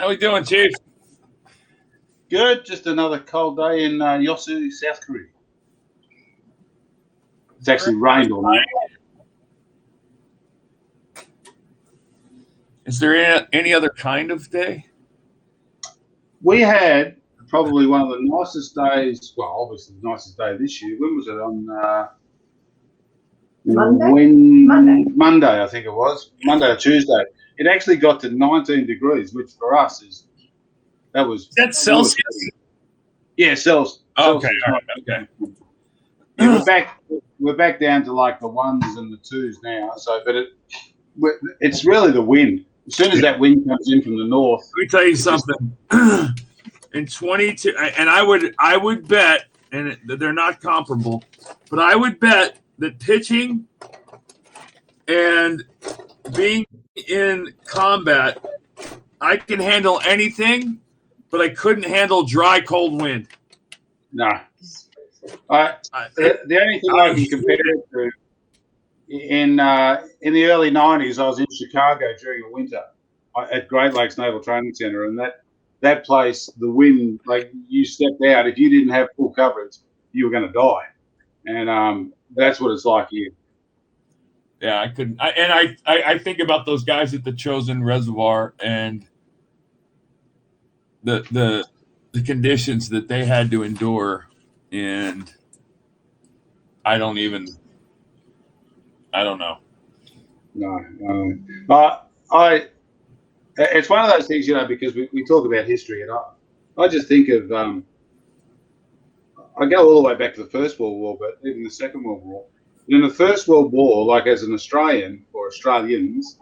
How we doing, Chief? Good. Just another cold day in Yosu, South Korea. It's actually rained all night. Is there any other kind of day? We had probably one of the nicest days. Well, obviously the nicest day this year. When was it? On Monday, I think it was. Monday or Tuesday. It actually got to 19 degrees, which for us is Celsius? Yeah, Celsius. Okay, all right, okay. Yeah, we're back down to like the ones and the twos now. So, but it's really the wind. As soon as that wind comes in from the north. Let me tell you something. In 22, and I would bet, and they're not comparable, but I would bet that pitching and being in combat, I can handle anything, but I couldn't handle dry, cold wind. No. The only thing I can compare it to, in the early 90s, I was in Chicago during the winter at Great Lakes Naval Training Center, and that place, the wind, like you stepped out, if you didn't have full coverage, you were going to die. And that's what it's like here. Yeah, I couldn't. I think about those guys at the Chosin Reservoir and the conditions that they had to endure, and I don't know. No. It's one of those things, because we talk about history, and I just think of I go all the way back to the First World War, but even the Second World War. In the First World War, like as an Australian or Australians,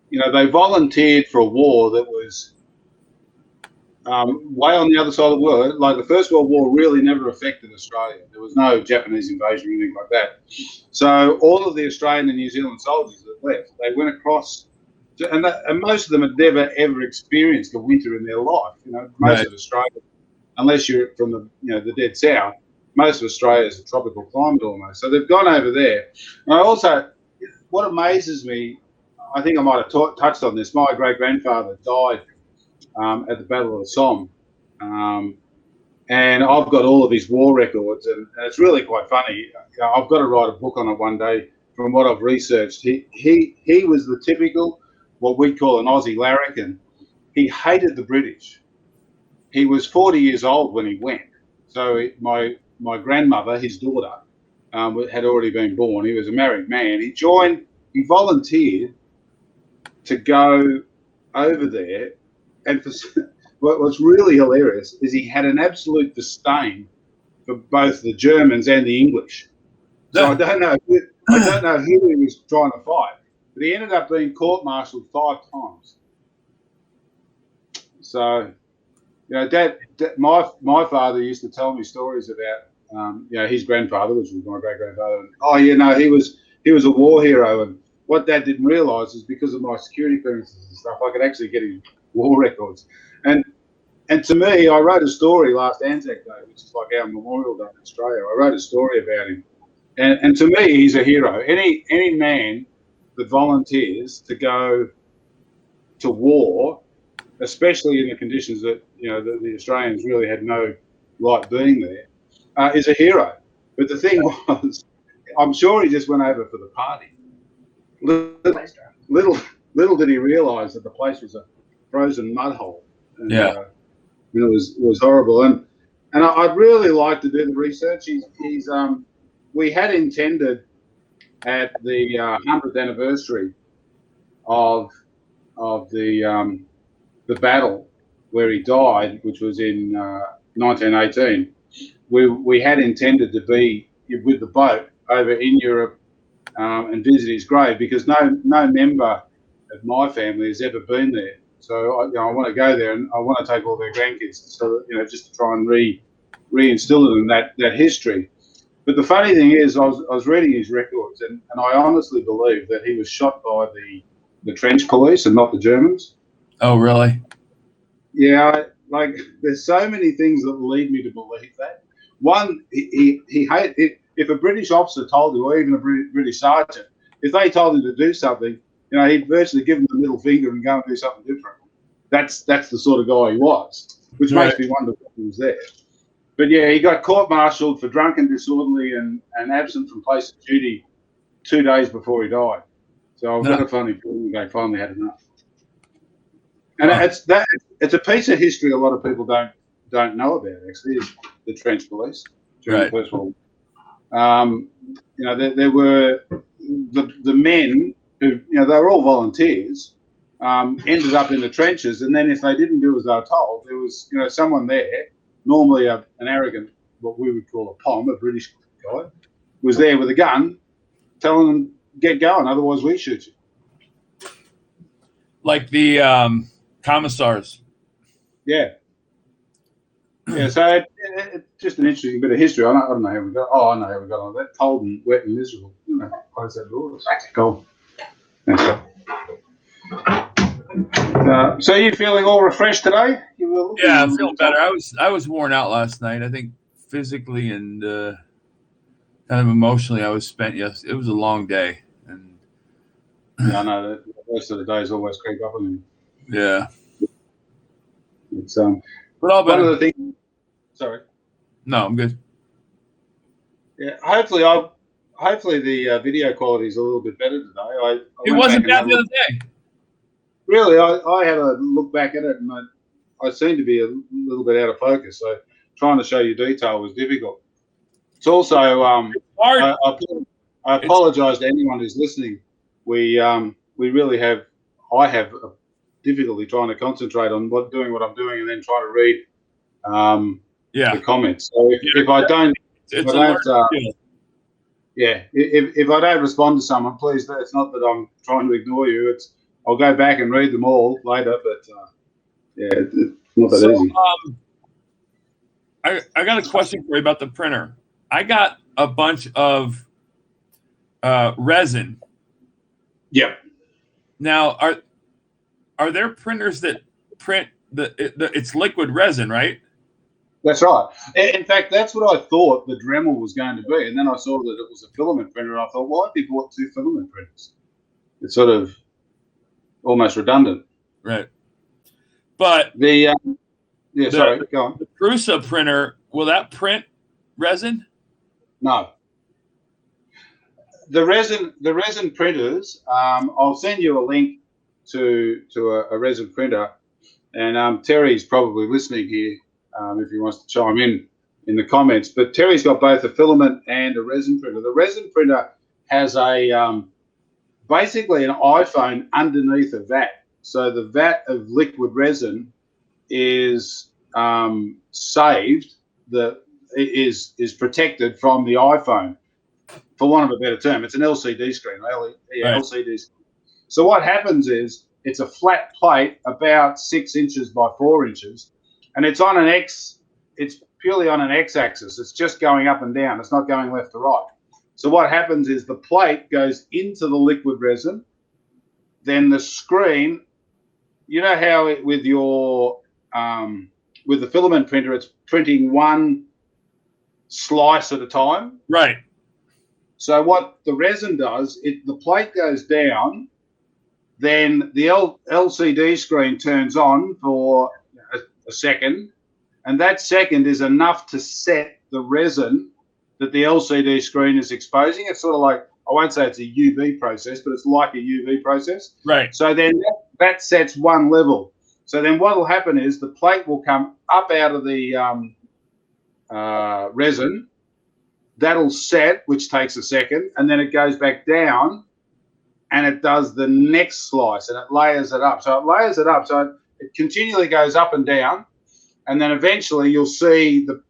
they volunteered for a war that was way on the other side of the world. Like the First World War really never affected Australia. There was no Japanese invasion or anything like that. So all of the Australian and New Zealand soldiers that left, they went across, and most of them had never ever experienced a winter in their life. Most of Australia, unless you're from the dead south, most of Australia is a tropical climate almost. So they've gone over there. And I also, what amazes me, I think I might have touched on this. My great grandfather died at the Battle of the Somme, and I've got all of his war records, and it's really quite funny. I've got to write a book on it one day. From what I've researched, he was the typical, what we call an Aussie larrikin. He hated the British. He was 40 years old when he went. So my grandmother, his daughter, had already been born. He was a married man. He volunteered to go over there. And what's really hilarious is he had an absolute disdain for both the Germans and the English. So I don't know who he was trying to fight, but he ended up being court-martialed 5 times. So, my father used to tell me stories about, his grandfather, which was my great-grandfather. He was a war hero, and what Dad didn't realise is because of my security clearances and stuff, I could actually get his war records. And to me, I wrote a story last Anzac Day, which is like our Memorial Day in Australia. I wrote a story about him, and to me, he's a hero. Any man that volunteers to go to war, especially in the conditions that the Australians really had no right being there, is a hero. But the thing was, I'm sure he just went over for the party. Little did he realise that the place was a frozen mud hole. And, it was horrible. And I'd really like to do the research. We had intended at the 100th anniversary of the battle where he died, which was in 1918. We had intended to be with the boat over in Europe and visit his grave, because no member of my family has ever been there. So I want to go there, and I want to take all their grandkids, so just to try and reinstill in them that history. But the funny thing is, I was reading his records, and I honestly believe that he was shot by the trench police and not the Germans. Oh, really? Yeah, there's so many things that lead me to believe that. One, he hated if a British officer told him, or even a British sergeant, if they told him to do something, he'd virtually give them the middle finger and go and do something different. that's the sort of guy he was, which Right. makes me wonder what he was there. But yeah, he got court-martialed for drunken, disorderly, and absent from place of duty 2 days before he died. So I've got a funny feeling they finally had enough. And it's a piece of history a lot of people don't know about. Actually, is the trench police during the First World War. You know, there were the men who, you know, they were all volunteers. Ended up in the trenches, and then if they didn't do as they were told, there was, you know, someone there, normally an arrogant, what we would call a POM, a British guy, was there with a gun, telling them, get going, otherwise we shoot you. Like the commissars. Yeah. Yeah, so it's just an interesting bit of history. I don't know how we got. Oh, I know how we got on that. Cold and wet and miserable. You know, close that door. Cold. Thanks, so you feeling all refreshed today? Yeah, I feel better. I was worn out last night. I think physically and kind of emotionally, I was spent. Yes, it was a long day. And yeah, I know that the rest of the days always creep up on you. Yeah, it's but all better. One of the things. Sorry. No, I'm good. Yeah, hopefully the video quality is a little bit better today. It wasn't bad the other day. Really, I had a look back at it, and I seemed to be a little bit out of focus. So trying to show you detail was difficult. It's also I apologise to anyone who's listening. We really have. I have difficulty trying to concentrate on doing what I'm doing, and then trying to read the comments. So if I don't, if I don't respond to someone, please. It's not that I'm trying to ignore you. I'll go back and read them all later, but it's not that easy. I got a question for you about the printer. I got a bunch of resin. Yep. Now, are there printers that print it's liquid resin, right? That's right. In fact, that's what I thought the Dremel was going to be, and then I saw that it was a filament printer, and I thought, why have people bought 2 filament printers? It's sort of almost redundant. Right. But go on. The Prusa printer, will that print resin? No. The resin printers, I'll send you a link to a resin printer, and Terry's probably listening here if he wants to chime in the comments. But Terry's got both a filament and a resin printer. The resin printer has a basically an iPhone underneath a vat. So the vat of liquid resin is saved, is protected from the iPhone, for want of a better term. It's an LCD screen, LCD screen. So what happens is it's a flat plate about 6 inches by 4 inches, and it's on it's purely on an x-axis. It's just going up and down. It's not going left to right. So what happens is the plate goes into the liquid resin, then the screen, you know how with the filament printer, it's printing one slice at a time? Right. So what the resin does, the plate goes down, then the LCD screen turns on for a second, and that second is enough to set the resin that the LCD screen is exposing. It's sort of like, I won't say it's a UV process, but it's like a UV process. Right. So then that sets one level. So then what will happen is the plate will come up out of the resin. That'll set, which takes a second, and then it goes back down, and it does the next slice, and it layers it up. So it layers it up. So it continually goes up and down, and then eventually you'll see the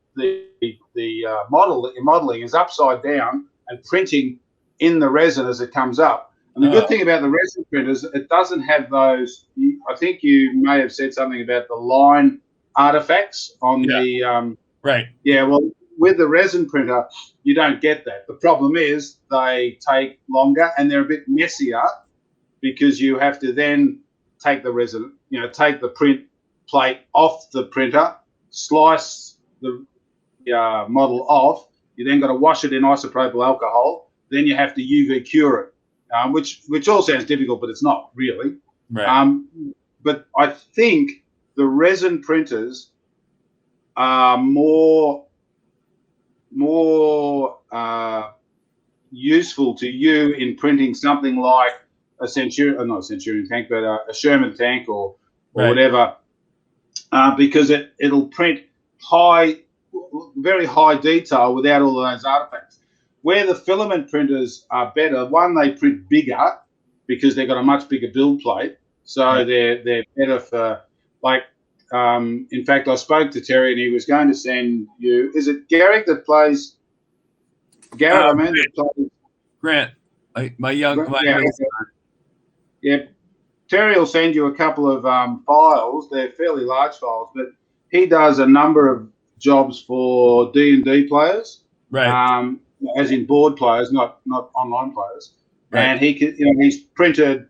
model that you're modeling is upside down and printing in the resin as it comes up. And the good thing about the resin printers, it doesn't have those. I think you may have said something about the line artifacts on the right. Yeah, well, with the resin printer, you don't get that. The problem is they take longer and they're a bit messier because you have to then take the resin, take the print plate off the printer, slice the model off. You then got to wash it in isopropyl alcohol. Then you have to UV cure it, which all sounds difficult, but it's not really. Right. but I think the resin printers are more useful to you in printing something like a not a Centurion tank, but a Sherman tank or whatever, because it'll print very high detail without all of those artifacts. Where the filament printers are better, one, they print bigger because they've got a much bigger build plate, so they're better for, like, in fact, I spoke to Terry and he was going to send you. Is it Garrick that plays? Garrett, Grant, my young. Yeah, Terry will send you a couple of files. They're fairly large files, but he does a number of jobs for D&D players, right? As in board players, not online players. Right. And he's printed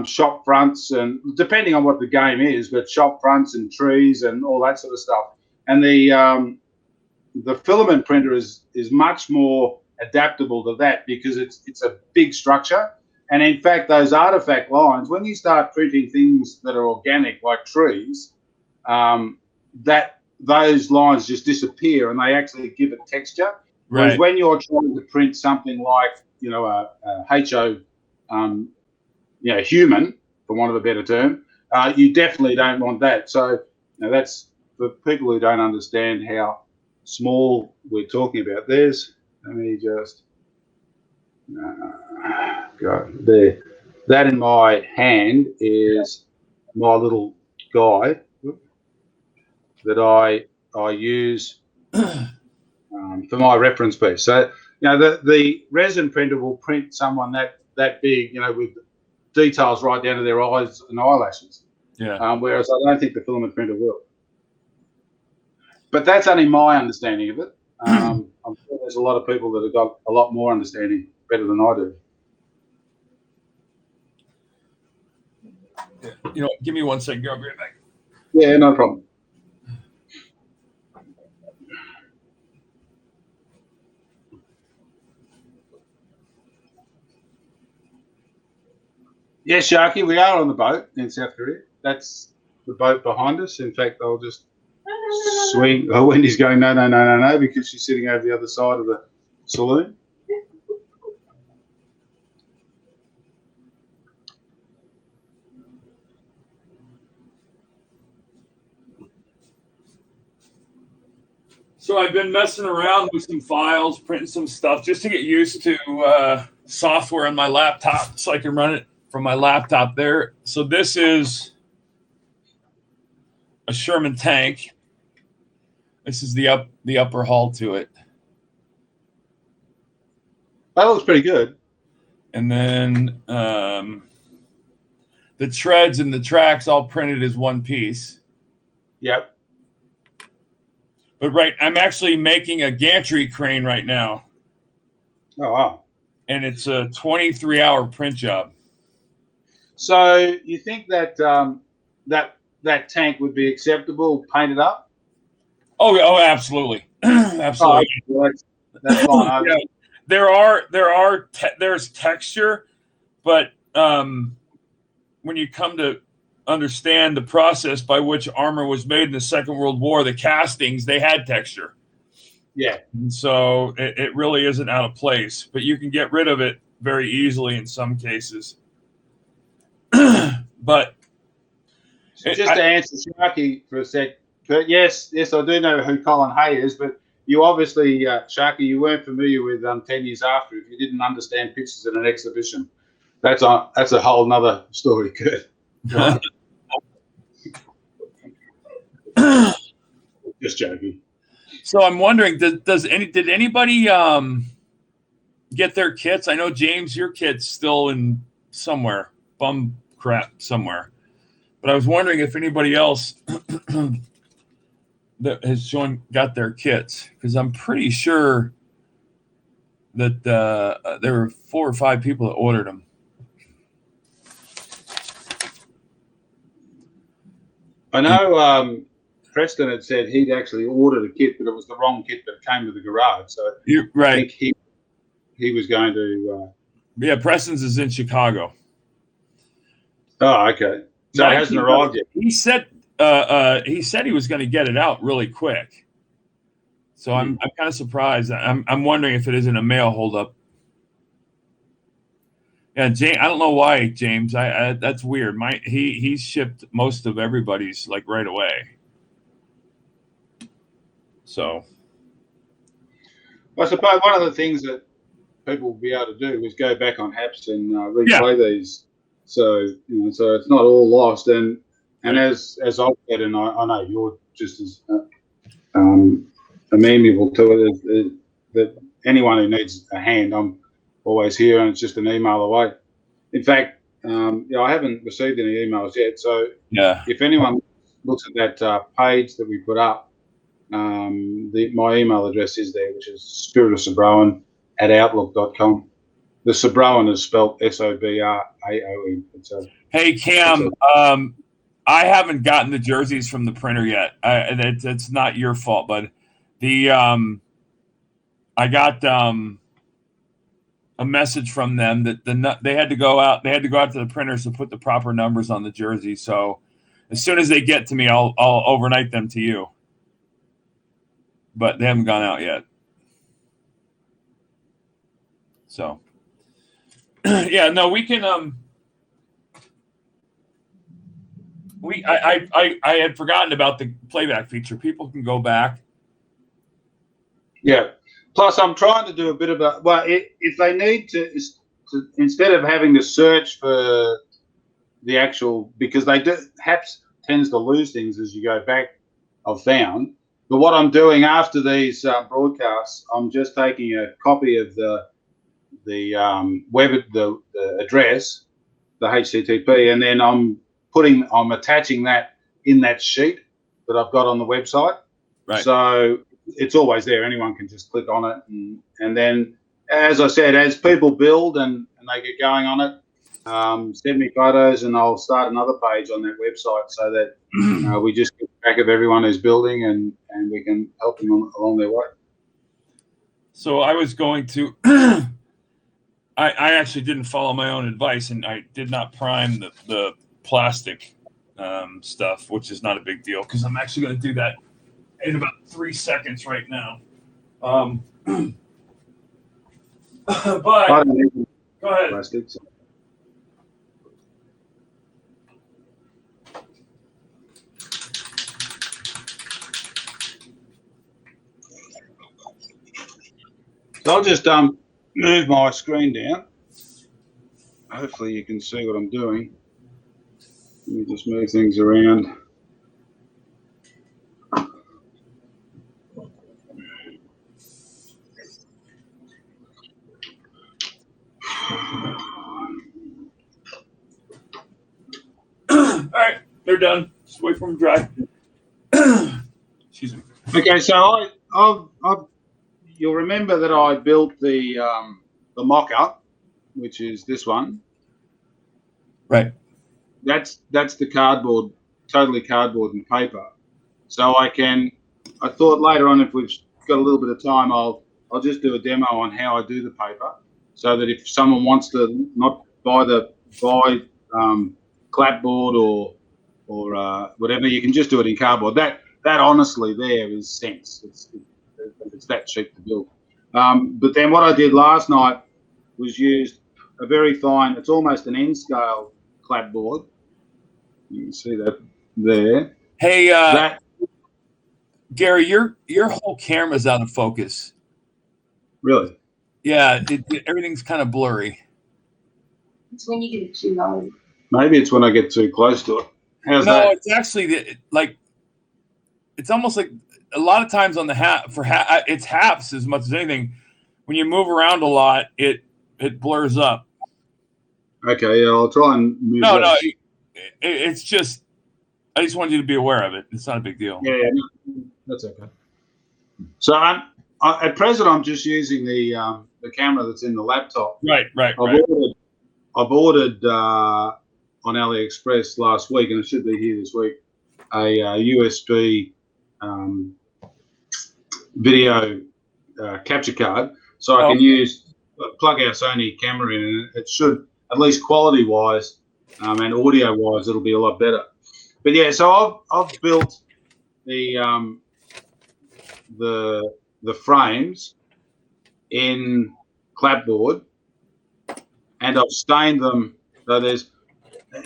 shop fronts, and depending on what the game is, but shop fronts and trees and all that sort of stuff. And the filament printer is much more adaptable to that because it's a big structure. And in fact, those artifact lines, when you start printing things that are organic, like trees, those lines just disappear and they actually give it texture. Whereas Right. when you're trying to print something like, a HO, human, for want of a better term, you definitely don't want that. So that's for people who don't understand how small we're talking about. Let me just go there. That in my hand is my little guide that I use for my reference piece. So the resin printer will print someone that big, with details right down to their eyes and eyelashes. Yeah. Whereas I don't think the filament printer will. But that's only my understanding of it. I'm sure there's a lot of people that have got a lot more understanding, better than I do. Give me 1 second. I'll be right back. Yeah, no problem. Yeah, Sharky, we are on the boat in South Korea. That's the boat behind us. In fact, I'll just swing. Oh, Wendy's going, no, because she's sitting over the other side of the saloon. So I've been messing around with some files, printing some stuff just to get used to software on my laptop so I can run it from my laptop there. So this is a Sherman Tank. This is the upper hull to it. That looks pretty good. And then the treads and the tracks all printed as one piece. Yep. But I'm actually making a gantry crane right now. Oh, wow. And it's a 23-hour print job. So you think that that tank would be acceptable painted up? Oh, absolutely. Absolutely. Oh, well, that's fine. Yeah. There's texture, but when you come to understand the process by which armor was made in the Second World War, the castings, they had texture. Yeah. And so it really isn't out of place, but you can get rid of it very easily in some cases. But to answer Sharky for a sec, but yes, I do know who Colin Hay is, but you obviously, Sharky, you weren't familiar with 10 Years After if you didn't understand pictures in an exhibition. That's a whole nother story, Kurt. Right. Just joking. So I'm wondering, did anybody get their kits? I know, James, your kit's still in somewhere, bum crap somewhere. But I was wondering if anybody else that has got their kits, because I'm pretty sure that there were 4 or 5 people that ordered them. I know Preston had said he'd actually ordered a kit, but it was the wrong kit that came to the garage. So You're right. I think he was going to. Yeah, Preston's is in Chicago. Oh, okay. So it hasn't arrived yet. He said he was going to get it out really quick. So I'm kind of surprised. I'm wondering if it isn't a mail holdup. Yeah, James. I don't know why, James. That's weird. He shipped most of everybody's like right away. So, I suppose one of the things that people will be able to do is go back on Haps and replay these. So so it's not all lost. And as I've said, and I know you're just as amenable to it, that anyone who needs a hand, I'm always here, and it's just an email away. In fact, I haven't received any emails yet. So if anyone looks at that page that we put up, my email address is there, which is spiritofsobrowen@outlook.com. The Sobrowen is spelled Sobraoe. Hey, Cam, I haven't gotten the jerseys from the printer yet. It's not your fault, but I got a message from them that they had to go out. They had to go out to the printers to put the proper numbers on the jersey. So as soon as they get to me, I'll overnight them to you. But they haven't gone out yet. So yeah, no, we can I had forgotten about the playback feature. People can go back. Yeah. Plus, I'm trying to do a bit of if they need to, instead of having to search for the actual, because Haps tends to lose things as you go back, I've found. But what I'm doing after these broadcasts, I'm just taking a copy of the address, the HTTP, and then I'm attaching that in that sheet that I've got on the website. Right. So it's always there. Anyone can just click on it, and then, as I said, as people build and they get going on it, send me photos, and I'll start another page on that website so that we just keep track of everyone who's building, and we can help them along their way. So I was going to. I actually didn't follow my own advice, and I did not prime the plastic stuff, which is not a big deal because I'm actually going to do that in about 3 seconds right now. But go ahead. Plastic, So I'll just move my screen down. Hopefully you can see what I'm doing. Let me just move things around. All right, they're done. Just wait for them to dry. Excuse me. Okay, so you'll remember that I built the mock-up, which is this one. Right. That's the cardboard, totally cardboard and paper. So I thought later on, if we've got a little bit of time, I'll just do a demo on how I do the paper, so that if someone wants to not buy clapboard or whatever, you can just do it in cardboard. That honestly there is sense. It's that cheap to build. But then what I did last night was used a very fine, it's almost an N scale clapboard. You can see that there. Hey, Gary, your whole camera's out of focus. Really? Yeah, everything's kind of blurry. It's when you get it too low. Maybe it's when I get too close to it. How's that? No, it's actually it's almost like a lot of times on the it's Haps as much as anything. When you move around a lot, it blurs up. Okay, yeah, I'll try and move. No, it's just. I just wanted you to be aware of it. It's not a big deal. Yeah, that's okay. So at present, I'm just using the camera that's in the laptop. Right. I've ordered on AliExpress last week, and it should be here this week, a USB video capture card, so I can plug our Sony camera in, and it should, at least quality-wise, and audio-wise, it'll be a lot better. But yeah, so I've built the frames in Clapboard, and I've stained them. So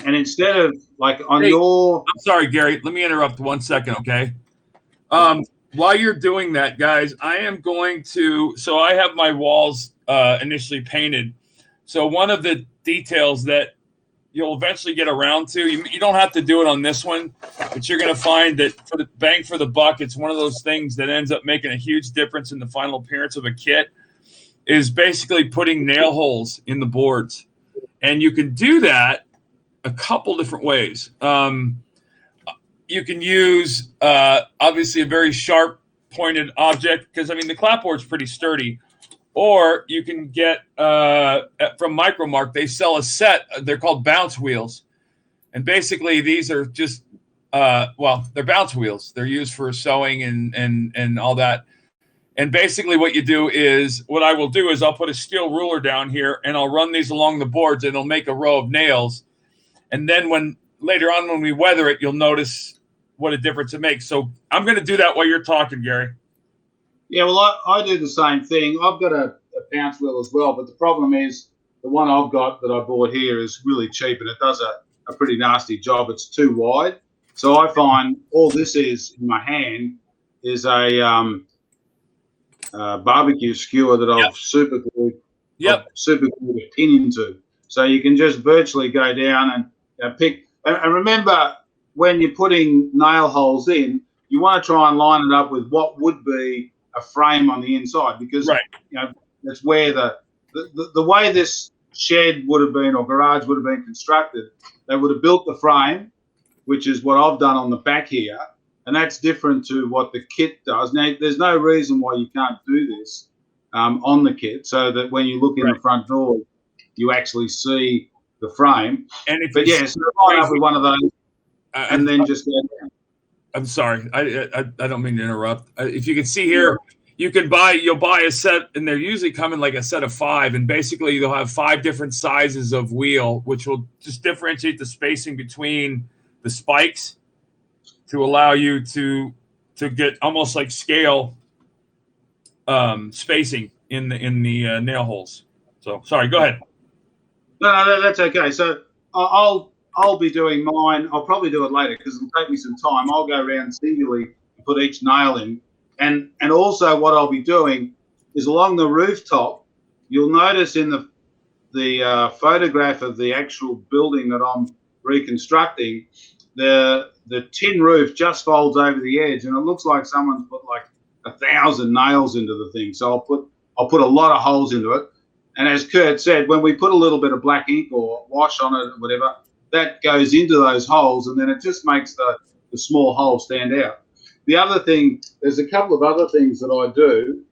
and instead of like on your, I'm sorry, Gary. Let me interrupt 1 second, okay? While you're doing that, guys, I am going to. So I have my walls initially painted. So one of the details that you'll eventually get around to, you don't have to do it on this one, but you're going to find that for the bang for the buck, it's one of those things that ends up making a huge difference in the final appearance of a kit, is basically putting nail holes in the boards. And you can do that a couple different ways. You can use, obviously, a very sharp pointed object, because, I mean, the clapboard's pretty sturdy. Or you can get, from Micromark, they sell a set. They're called bounce wheels. And basically, these are just, they're bounce wheels. They're used for sewing and all that. And basically what you do is, what I will do is I'll put a steel ruler down here, and I'll run these along the boards, and it'll make a row of nails. And then later on when we weather it, you'll notice what a difference it makes. So I'm going to do that while you're talking, Gary. Yeah, well, I do the same thing. I've got a bounce wheel as well, but the problem is the one I've got that I bought here is really cheap, and it does a pretty nasty job. It's too wide. So I find all this is in my hand is a barbecue skewer that I've super glued a pin into. So you can just virtually go down and pick. And remember, when you're putting nail holes in, you want to try and line it up with what would be a frame on the inside, because that's where the way this shed would have been, or garage would have been constructed. They would have built the frame, which is what I've done on the back here, and that's different to what the kit does. Now, there's no reason why you can't do this on the kit, so that when you look in the front door, you actually see the frame. So line up with one of those, and then just go down. I'm sorry, I don't mean to interrupt. If you can see here, you'll buy a set, and they're usually come in like a set of 5, and basically they'll have 5 different sizes of wheel, which will just differentiate the spacing between the spikes to allow you to get almost like scale spacing in the nail holes. So sorry, go ahead. No, that's okay. So I'll be doing mine. I'll probably do it later because it'll take me some time. I'll go around singularly and put each nail in. And also what I'll be doing is along the rooftop, you'll notice in the photograph of the actual building that I'm reconstructing, the tin roof just folds over the edge, and it looks like someone's put like 1,000 nails into the thing. So I'll put a lot of holes into it. And as Kurt said, when we put a little bit of black ink or wash on it or whatever, that goes into those holes, and then it just makes the small hole stand out. The other thing, there's a couple of other things that I do,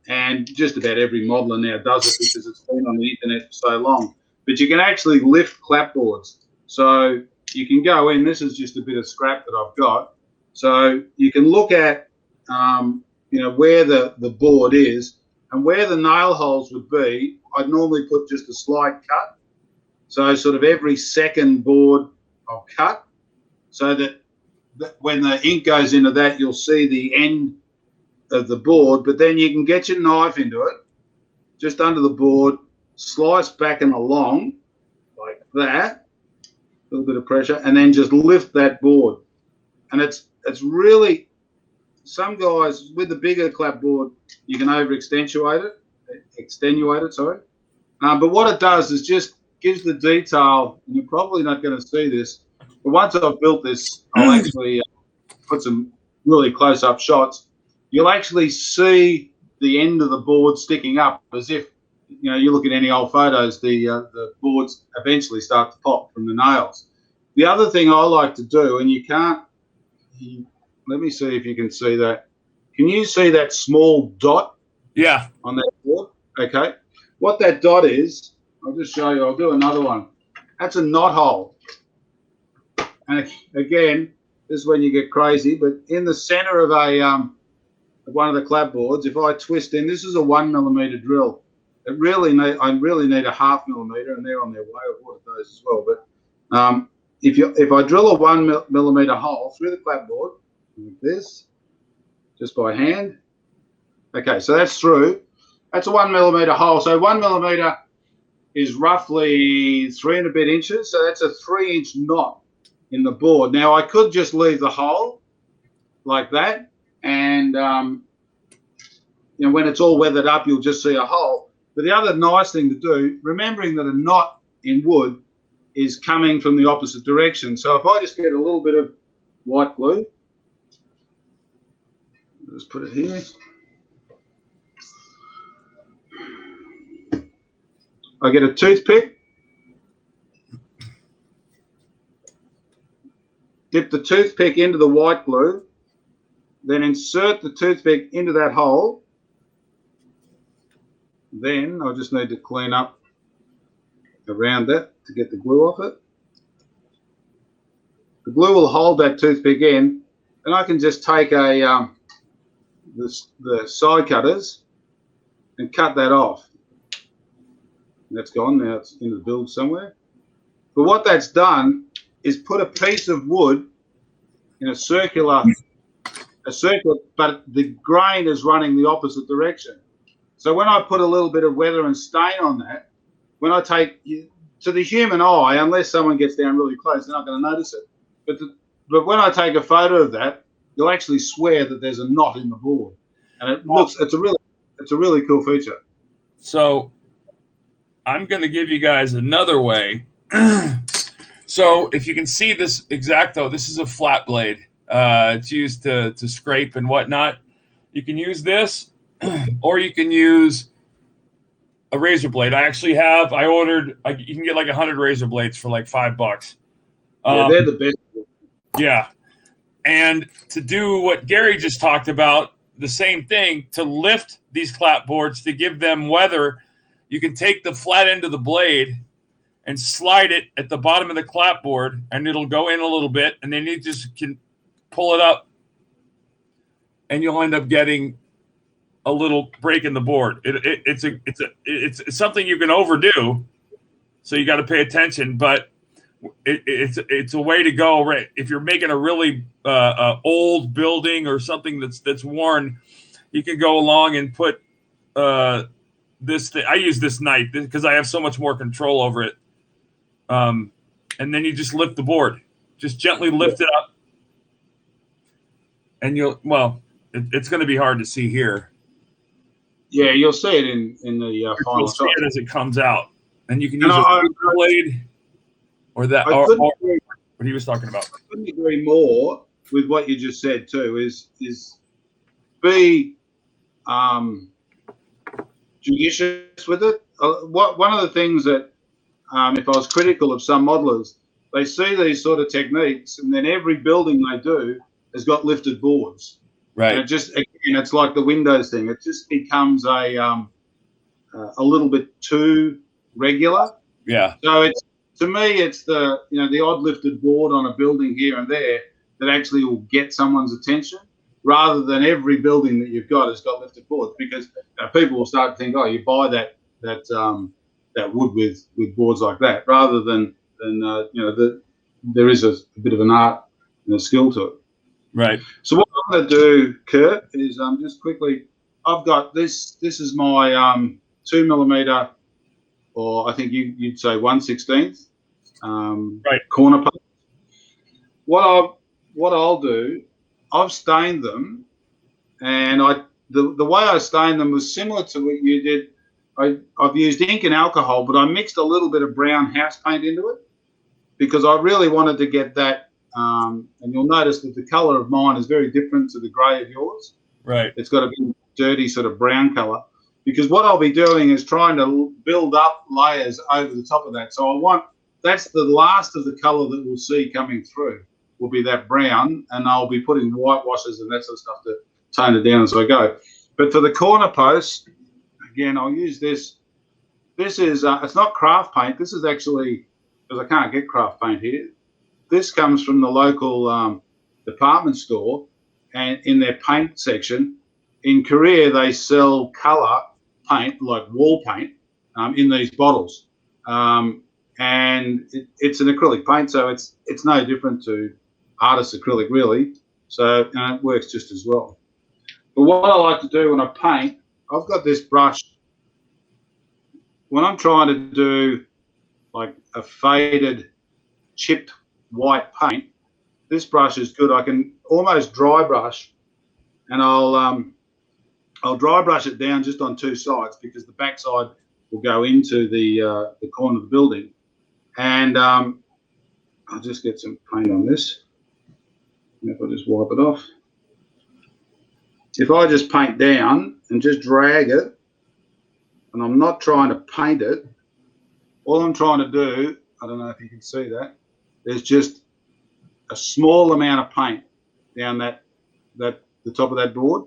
and just about every modeler now does it because it's been on the internet for so long. But you can actually lift clapboards. So you can go in, this is just a bit of scrap that I've got. So you can look at, where the board is, and where the nail holes would be. I'd normally put just a slight cut. So sort of every second board I'll cut, so that when the ink goes into that, you'll see the end of the board. But then you can get your knife into it, just under the board, slice back and along like that, a little bit of pressure, and then just lift that board. And it's really, some guys with the bigger clapboard, you can extenuate it, sorry. But what it does is just gives the detail, and you're probably not going to see this, but once I've built this, I'll actually put some really close-up shots. You'll actually see the end of the board sticking up, as if, you look at any old photos, the boards eventually start to pop from the nails. The other thing I like to do, and let me see if you can see that. Can you see that small dot? Yeah. On that board? Okay. What that dot is, I'll just show you. I'll do another one. That's a knot hole. And again, this is when you get crazy, but in the center of one of the clapboards, if I twist in, this is a 1mm drill. I really need a 0.5 millimeter, and they're on their way. I've ordered those as well. But if I drill a 1 millimeter hole through the clapboard like this, just by hand. Okay, so that's through. That's a 1 millimeter hole. So 1 millimeter is roughly 3 and a bit inches. So that's a 3-inch knot in the board. Now I could just leave the hole like that, and you know, when it's all weathered up, you'll just see a hole. But the other nice thing to do, remembering that a knot in wood is coming from the opposite direction. So if I just get a little bit of white glue, just put it here. I get a toothpick, dip the toothpick into the white glue, then insert the toothpick into that hole. Then I just need to clean up around that to get the glue off it. The glue will hold that toothpick in, and I can just take the side cutters and cut that off. That's gone. Now it's in the build somewhere. But what that's done is put a piece of wood in a circular, but the grain is running the opposite direction. So when I put a little bit of weather and stain on that, when I take, to the human eye, unless someone gets down really close, they're not going to notice it. But when I take a photo of that, you'll actually swear that there's a knot in the board, and it's a really cool feature. So I'm going to give you guys another way. So if you can see this X-Acto, this is a flat blade. It's used to scrape and whatnot. You can use this, or you can use a razor blade. I ordered, you can get like 100 razor blades for like $5. Yeah, they're the best. Yeah. And to do what Gary just talked about, the same thing, to lift these clapboards, to give them weather, you can take the flat end of the blade and slide it at the bottom of the clapboard, and it'll go in a little bit, and then you just can pull it up, and you'll end up getting a little break in the board. It's something you can overdo, so you got to pay attention. But it's a way to go. Right, if you're making a really old building or something that's worn, you can go along and put this thing. I use this knife because I have so much more control over it. And then you just lift the board, just gently lift it up, and it's going to be hard to see here. Yeah, you'll see it in the final You'll see shot. it as it comes out, and you can use a blade or that, or what he was talking about. I couldn't agree more with what you just said too. Is be judicious with it. One of the things that if I was critical of some modelers, they see these sort of techniques, and then every building they do has got lifted boards. Right. And it's like the Windows thing. It just becomes a little bit too regular. Yeah. So to me, it's the odd lifted board on a building here and there that actually will get someone's attention, rather than every building that you've got has got lifted boards, because people will start to think, oh, you buy that wood with boards like that, rather than there is a bit of an art and a skill to it. Right. So what I'm going to do, Kurt, is just quickly, I've got this. This is my 2 millimeter, or I think you'd say 1/16 right, corner post. What I'll do, I've stained them, and the way I stained them was similar to what you did. I've used ink and alcohol, but I mixed a little bit of brown house paint into it, because I really wanted to get that. And you'll notice that the colour of mine is very different to the grey of yours. right. It's got a bit dirty sort of brown colour, because what I'll be doing is trying to build up layers over the top of that. So that's the last of the colour that we'll see coming through, will be that brown, and I'll be putting white washes and that sort of stuff to tone it down as I go. But for the corner posts, again, I'll use this. This is, it's not craft paint. This is actually, because I can't get craft paint here, this comes from the local department store, and in their paint section. In Korea, they sell colour paint, like wall paint, in these bottles. And it's an acrylic paint, so it's no different to artist acrylic, really. So it works just as well. But what I like to do when I paint, I've got this brush. When I'm trying to do like a faded, chipped white paint, this brush is good. I can almost dry brush, and I'll dry brush it down just on two sides because the back side will go into the corner of the building. And I'll just get some paint on this. If I just wipe it off. If I just paint down and just drag it, and I'm not trying to paint it, all I'm trying to do, I don't know if you can see that, there's just a small amount of paint down the top of that board.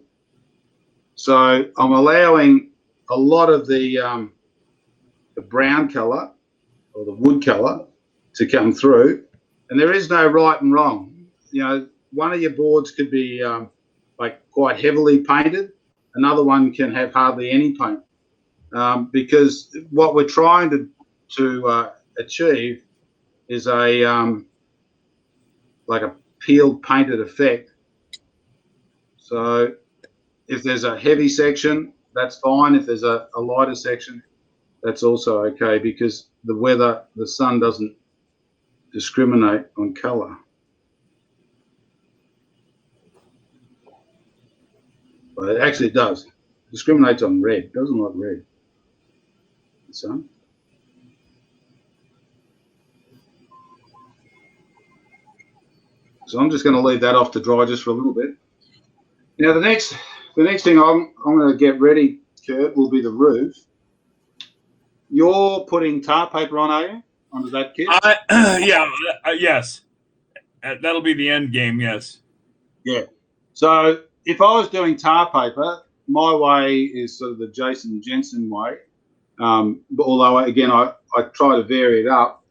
So I'm allowing a lot of the brown colour or the wood colour to come through, and there is no right and wrong. You know, one of your boards could be like quite heavily painted, another one can have hardly any paint, because what we're trying to achieve is a like a peeled painted effect. So if there's a heavy section, that's fine. If there's a lighter section, that's also okay, because the sun doesn't discriminate on colour. Well, it actually does. It discriminates on red. It doesn't like red. The sun. So I'm just going to leave that off to dry just for a little bit. Now the next thing I'm going to get ready, Kurt, will be the roof. You're putting tar paper on, are you? Onto that kit? Yes. That'll be the end game, yes. Yeah. So if I was doing tar paper, my way is sort of the Jason Jensen way. Although, again, I try to vary it up.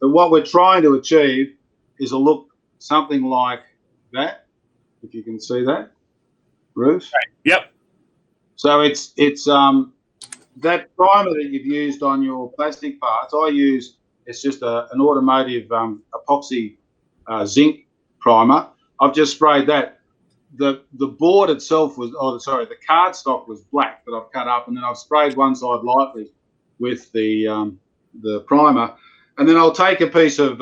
But what we're trying to achieve is a look something like that, if you can see that roof. Right. Yep. So it's that primer that you've used on your plastic parts, it's just an automotive epoxy zinc primer. I've just sprayed that. The board itself was, the cardstock was black that I've cut up, and then I've sprayed one side lightly with the primer, and then I'll take a piece of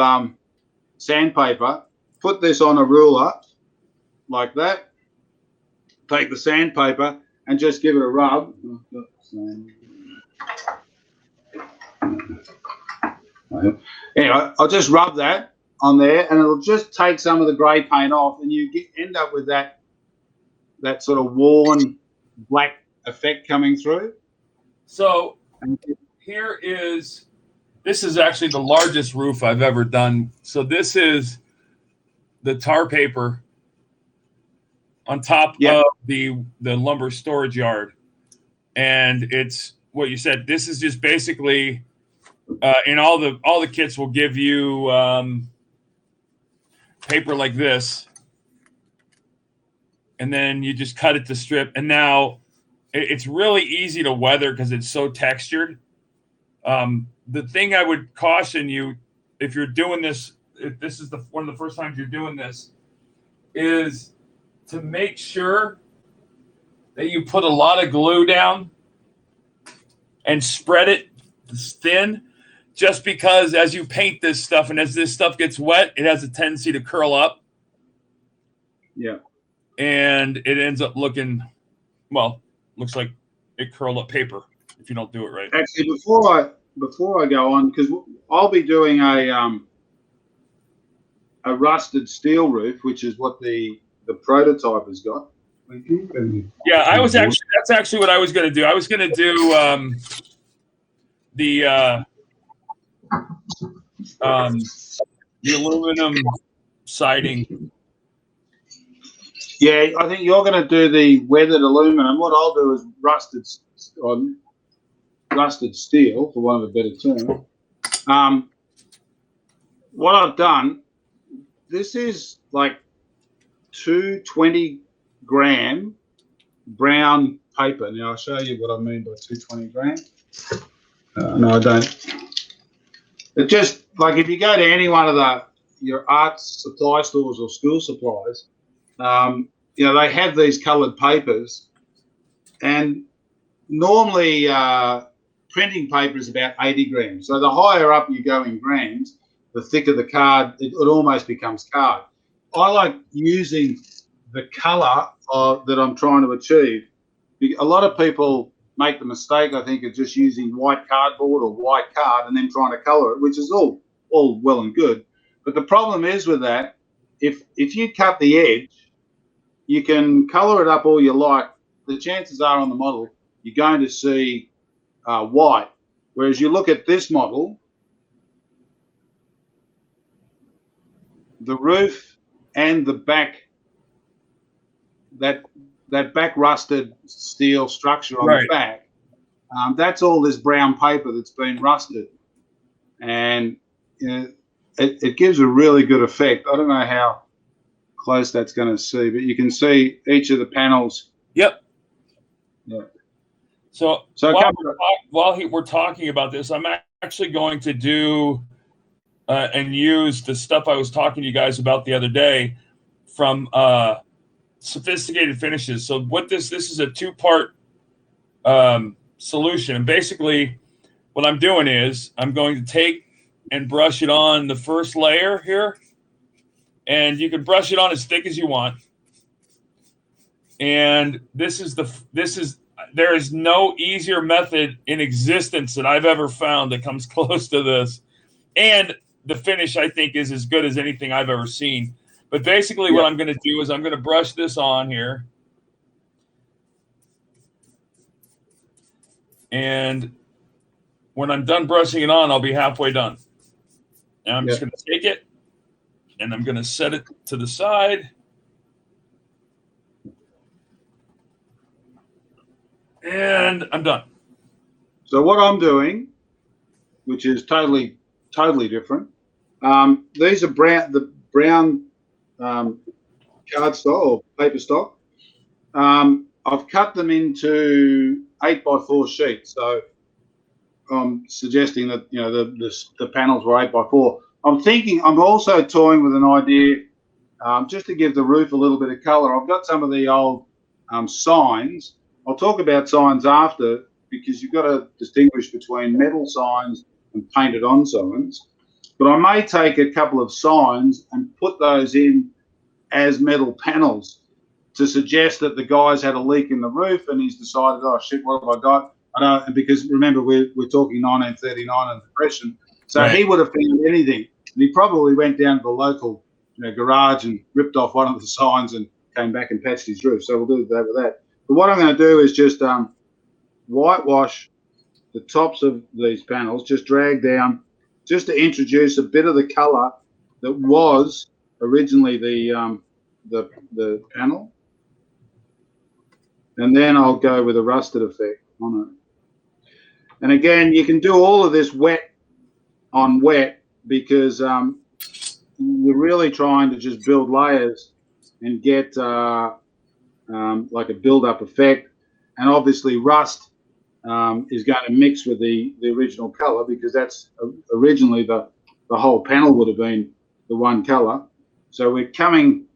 sandpaper, put this on a ruler like that, take the sandpaper and just give it a rub. Anyway, I'll just rub that on there, and it'll just take some of the grey paint off, and you end up with that sort of worn black effect coming through. So this is actually the largest roof I've ever done. So this is the tar paper on top of the lumber storage yard, and it's what you said. This is just basically in all the kits will give you paper like this, and then you just cut it to strip. And now it's really easy to weather because it's so textured. The thing I would caution you, if you're doing this, if this is one of the first times you're doing this, is to make sure that you put a lot of glue down and spread it thin, just because as you paint this stuff and as this stuff gets wet, it has a tendency to curl up. Yeah. And it ends up looks like it curled up paper if you don't do it right. Actually, before I go on, because I'll be doing a rusted steel roof, which is what the prototype has got. Yeah, that's actually what I was going to do. I was going to do the aluminum siding. Yeah, I think you're going to do the weathered aluminum. What I'll do is rusted steel, for want of a better term. What I've done, this is like 2 20-gram brown paper. Now I'll show you what I mean by 220 grand. No, I don't. It just like if you go to any one of your arts supply stores or school supplies, you know, they have these coloured papers, and normally printing paper is about 80 grams. So the higher up you go in grams, the thicker the card, it almost becomes card. I like using the colour that I'm trying to achieve. A lot of people make the mistake, I think, of just using white cardboard or white card and then trying to colour it, which is all well and good. But the problem is with that, if you cut the edge, you can colour it up all you like. The chances are on the model, you're going to see white. Whereas you look at this model, the roof and the back, that back rusted steel structure on the back, that's all this brown paper that's been rusted. And you know, it gives a really good effect. I don't know how close that's going to see, but you can see each of the panels. Yep. Yeah. So while we're talking about this, I'm actually going to do and use the stuff I was talking to you guys about the other day from Sophisticated Finishes. So what this is a two-part solution, and basically what I'm doing is I'm going to take and brush it on the first layer here, and you can brush it on as thick as you want. And there is no easier method in existence that I've ever found that comes close to this. And the finish, I think, is as good as anything I've ever seen. But basically what I'm going to do is I'm going to brush this on here. And when I'm done brushing it on, I'll be halfway done. And I'm just going to take it and I'm going to set it to the side. And I'm done. So what I'm doing, which is totally different, these are the brown card stock or paper stock. I've cut them into 8x4 sheets. So I'm suggesting that, you know, the panels were 8x4. I'm also toying with an idea just to give the roof a little bit of colour. I've got some of the old signs. I'll talk about signs after, because you've got to distinguish between metal signs and painted on signs. But I may take a couple of signs and put those in as metal panels to suggest that the guy's had a leak in the roof and he's decided, oh shit, what have I got? I don't, because remember we're talking 1939 and Depression, so he would have found anything. And he probably went down to the local, you know, garage and ripped off one of the signs and came back and patched his roof. So we'll do that with that. But what I'm going to do is just whitewash the tops of these panels, just drag down, just to introduce a bit of the colour that was originally the panel, and then I'll go with a rusted effect on it. And again, you can do all of this wet on wet because you're really trying to just build layers and get like a build-up effect. And obviously rust is going to mix with the original colour, because that's originally the whole panel would have been the one colour. So we're coming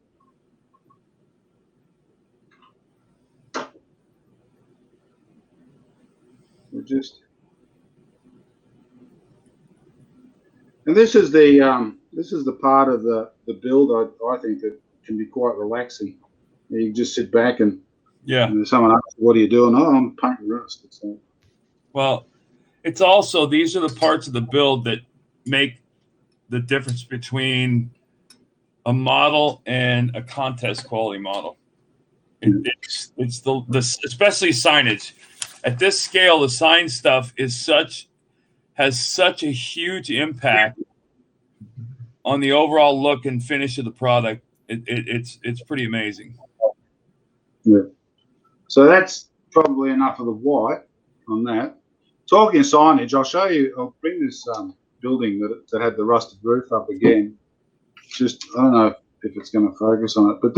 and this is the part of the build I think that can be quite relaxing. You can just sit back and someone asks, what are you doing? Oh, I'm painting rust. So. Well, it's also, these are the parts of the build that make the difference between a model and a contest quality model. It's the especially signage. At this scale, the sign stuff has such a huge impact on the overall look and finish of the product. It's pretty amazing. Yeah. So that's probably enough of the white on that. Talking of signage, I'll bring this building that had the rusted roof up again. Just, I don't know if it's going to focus on it, but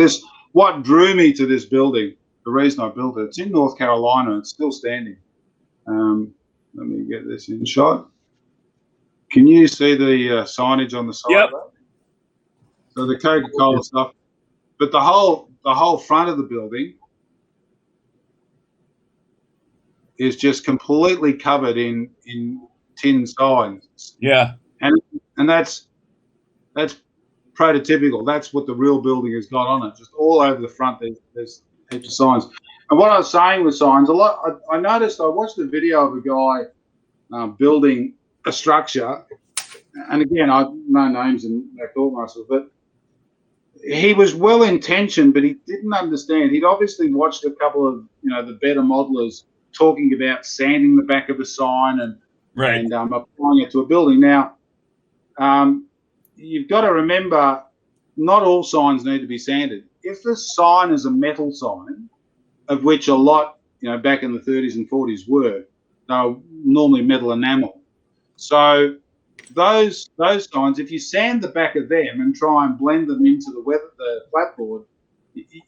what drew me to this building, the reason I built it. It's in North Carolina. It's still standing. Let me get this in shot. Can you see the signage on the side Yep. of that? So the Coca-Cola stuff, but the whole front of the building is just completely covered in tin signs. Yeah. And that's prototypical. That's what the real building has got on it. Just all over the front, there's heaps of signs. And what I was saying with signs, I noticed, I watched a video of a guy building a structure, and again, I no names and no thought muscles, but he was well intentioned, but he didn't understand. He'd obviously watched a couple of the better modelers talking about sanding the back of a sign and applying it to a building. Now, you've got to remember, not all signs need to be sanded. If the sign is a metal sign, of which a lot, back in the 30s and 40s were, they were normally metal enamel. So those signs, if you sand the back of them and try and blend them into the clapboard,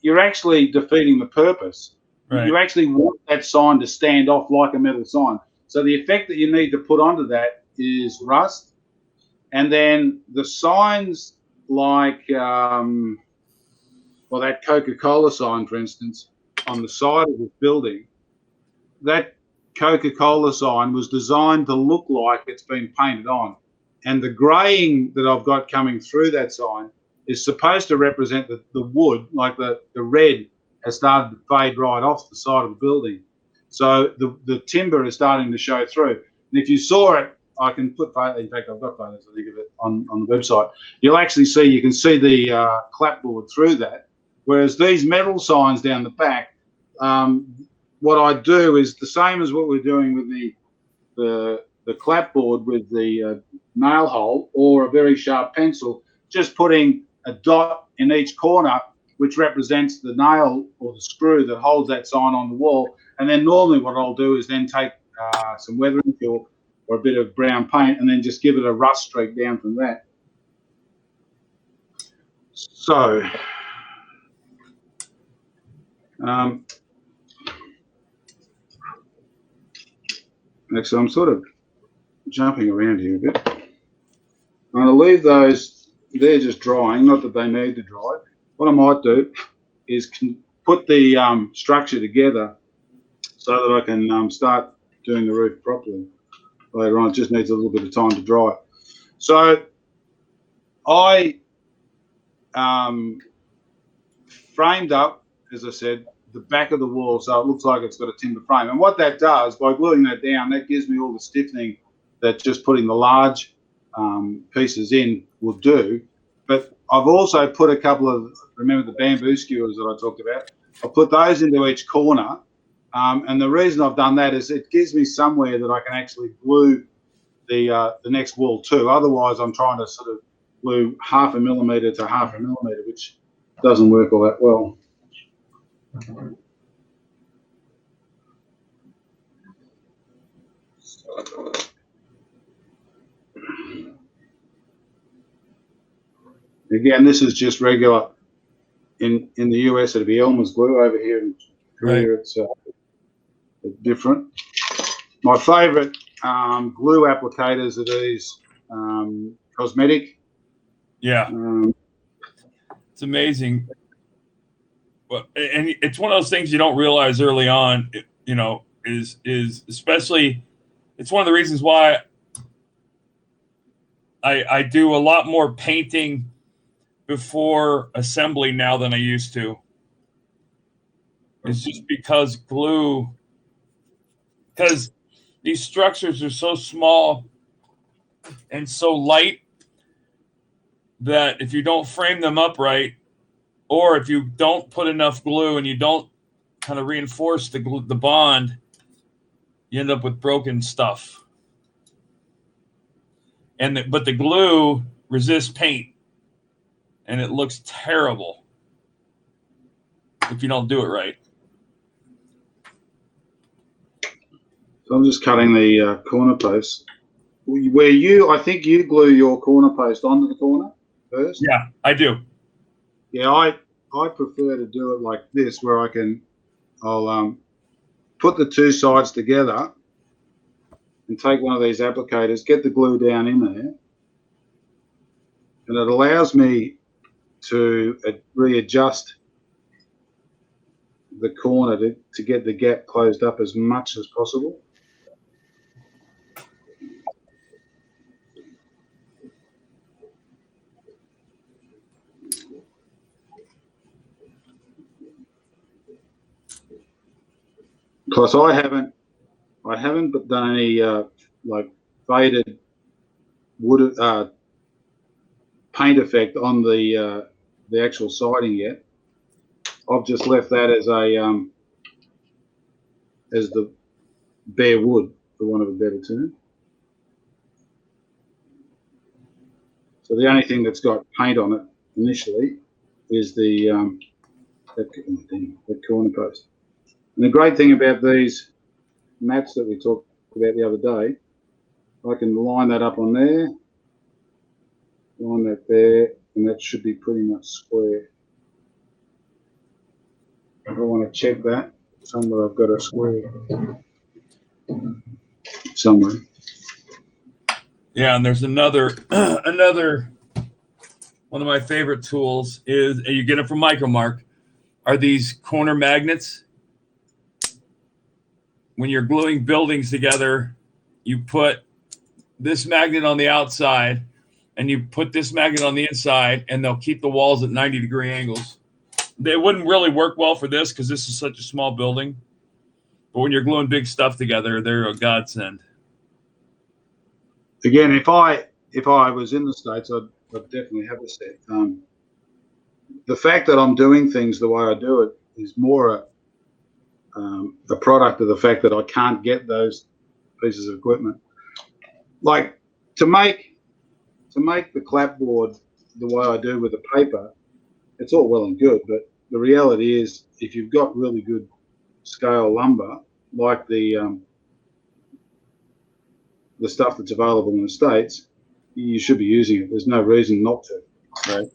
you're actually defeating the purpose. Right. You actually want that sign to stand off like a metal sign. So the effect that you need to put onto that is rust. And then the signs like, that Coca-Cola sign, for instance, on the side of this building, that Coca-Cola sign was designed to look like it's been painted on. And the greying that I've got coming through that sign is supposed to represent the wood, like the red has started to fade right off the side of the building. So the timber is starting to show through. And if you saw it, I can put photos, in fact, I've got photos, I think, of it on the website. You can see the clapboard through that. Whereas these metal signs down the back, what I do is the same as what we're doing with the clapboard with the nail hole or a very sharp pencil, just putting a dot in each corner, which represents the nail or the screw that holds that sign on the wall. And then normally what I'll do is then take some weathering chalk or a bit of brown paint and then just give it a rust streak down from that. So, actually, I'm sort of jumping around here a bit. I'm going to leave those, they're just drying, not that they need to dry. What I might do is put the structure together so that I can start doing the roof properly later on. It just needs a little bit of time to dry. So I framed up, as I said, the back of the wall so it looks like it's got a timber frame. And what that does, by gluing that down, that gives me all the stiffening that just putting the large pieces in will do. But I've also put a couple of, remember the bamboo skewers that I talked about? I'll put those into each corner. And the reason I've done that is it gives me somewhere that I can actually glue the next wall to. Otherwise, I'm trying to sort of glue 0.5 millimetre to 0.5 millimetre, which doesn't work all that well. Again, this is just regular. In the US, it'd be Elmer's glue. Over here in Korea, it's different. My favourite glue applicators are these cosmetic. Yeah, it's amazing. Well, and it's one of those things you don't realize early on. Is especially, it's one of the reasons why I do a lot more painting before assembly now than I used to. It's just because because these structures are so small and so light that if you don't frame them up right, or if you don't put enough glue and you don't kind of reinforce the bond, you end up with broken stuff. But the glue resists paint, and it looks terrible if you don't do it right. So I'm just cutting the corner posts. I think you glue your corner post onto the corner first. Yeah, I do. Yeah, I prefer to do it like this, where I can I'll put the two sides together and take one of these applicators, get the glue down in there, and it allows me to readjust the corner to get the gap closed up as much as possible. Because I haven't done any like faded wood paint effect on the actual siding yet. I've just left that as the bare wood, for want of a better term. So the only thing that's got paint on it initially is that corner post. And the great thing about these mats that we talked about the other day, I can line that up on there, line that there, and that should be pretty much square. If I want to check that, somewhere I've got a square. Somewhere. Yeah, and there's another one of my favorite tools is, and you get it from Micromark, are these corner magnets. When you're gluing buildings together, you put this magnet on the outside and you put this magnet on the inside, and they'll keep the walls at 90-degree angles. They wouldn't really work well for this because this is such a small building. But when you're gluing big stuff together, they're a godsend. Again, if I was in the States, I'd definitely have a set. The fact that I'm doing things the way I do it is more a product of the fact that I can't get those pieces of equipment. Like to make the clapboard the way I do with the paper, it's all well and good, but the reality is if you've got really good scale lumber, like the stuff that's available in the States, you should be using it. There's no reason not to. Right?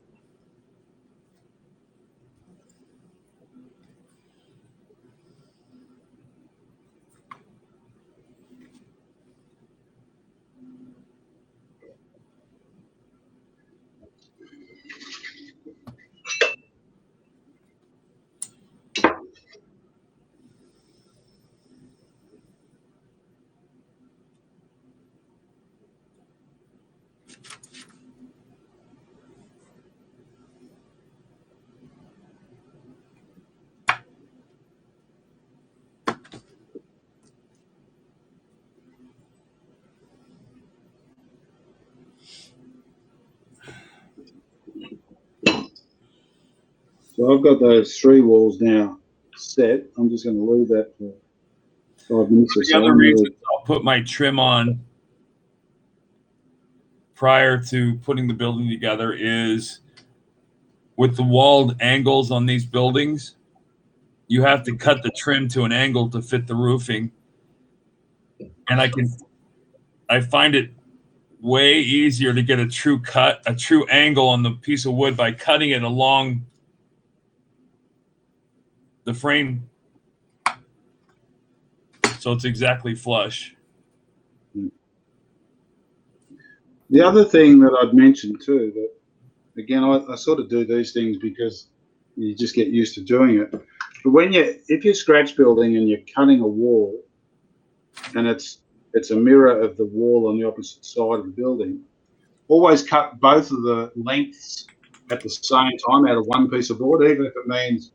So I've got those three walls now set. I'm just going to leave that for 5 minutes or so. The other reason I'll put my trim on prior to putting the building together is with the walled angles on these buildings, you have to cut the trim to an angle to fit the roofing. And I find it way easier to get a true angle on the piece of wood by cutting it along the frame so it's exactly flush. The other thing that I'd mention too, that again, I sort of do these things because you just get used to doing it. But if you're scratch building and you're cutting a wall and it's a mirror of the wall on the opposite side of the building, always cut both of the lengths at the same time out of one piece of board, even if it means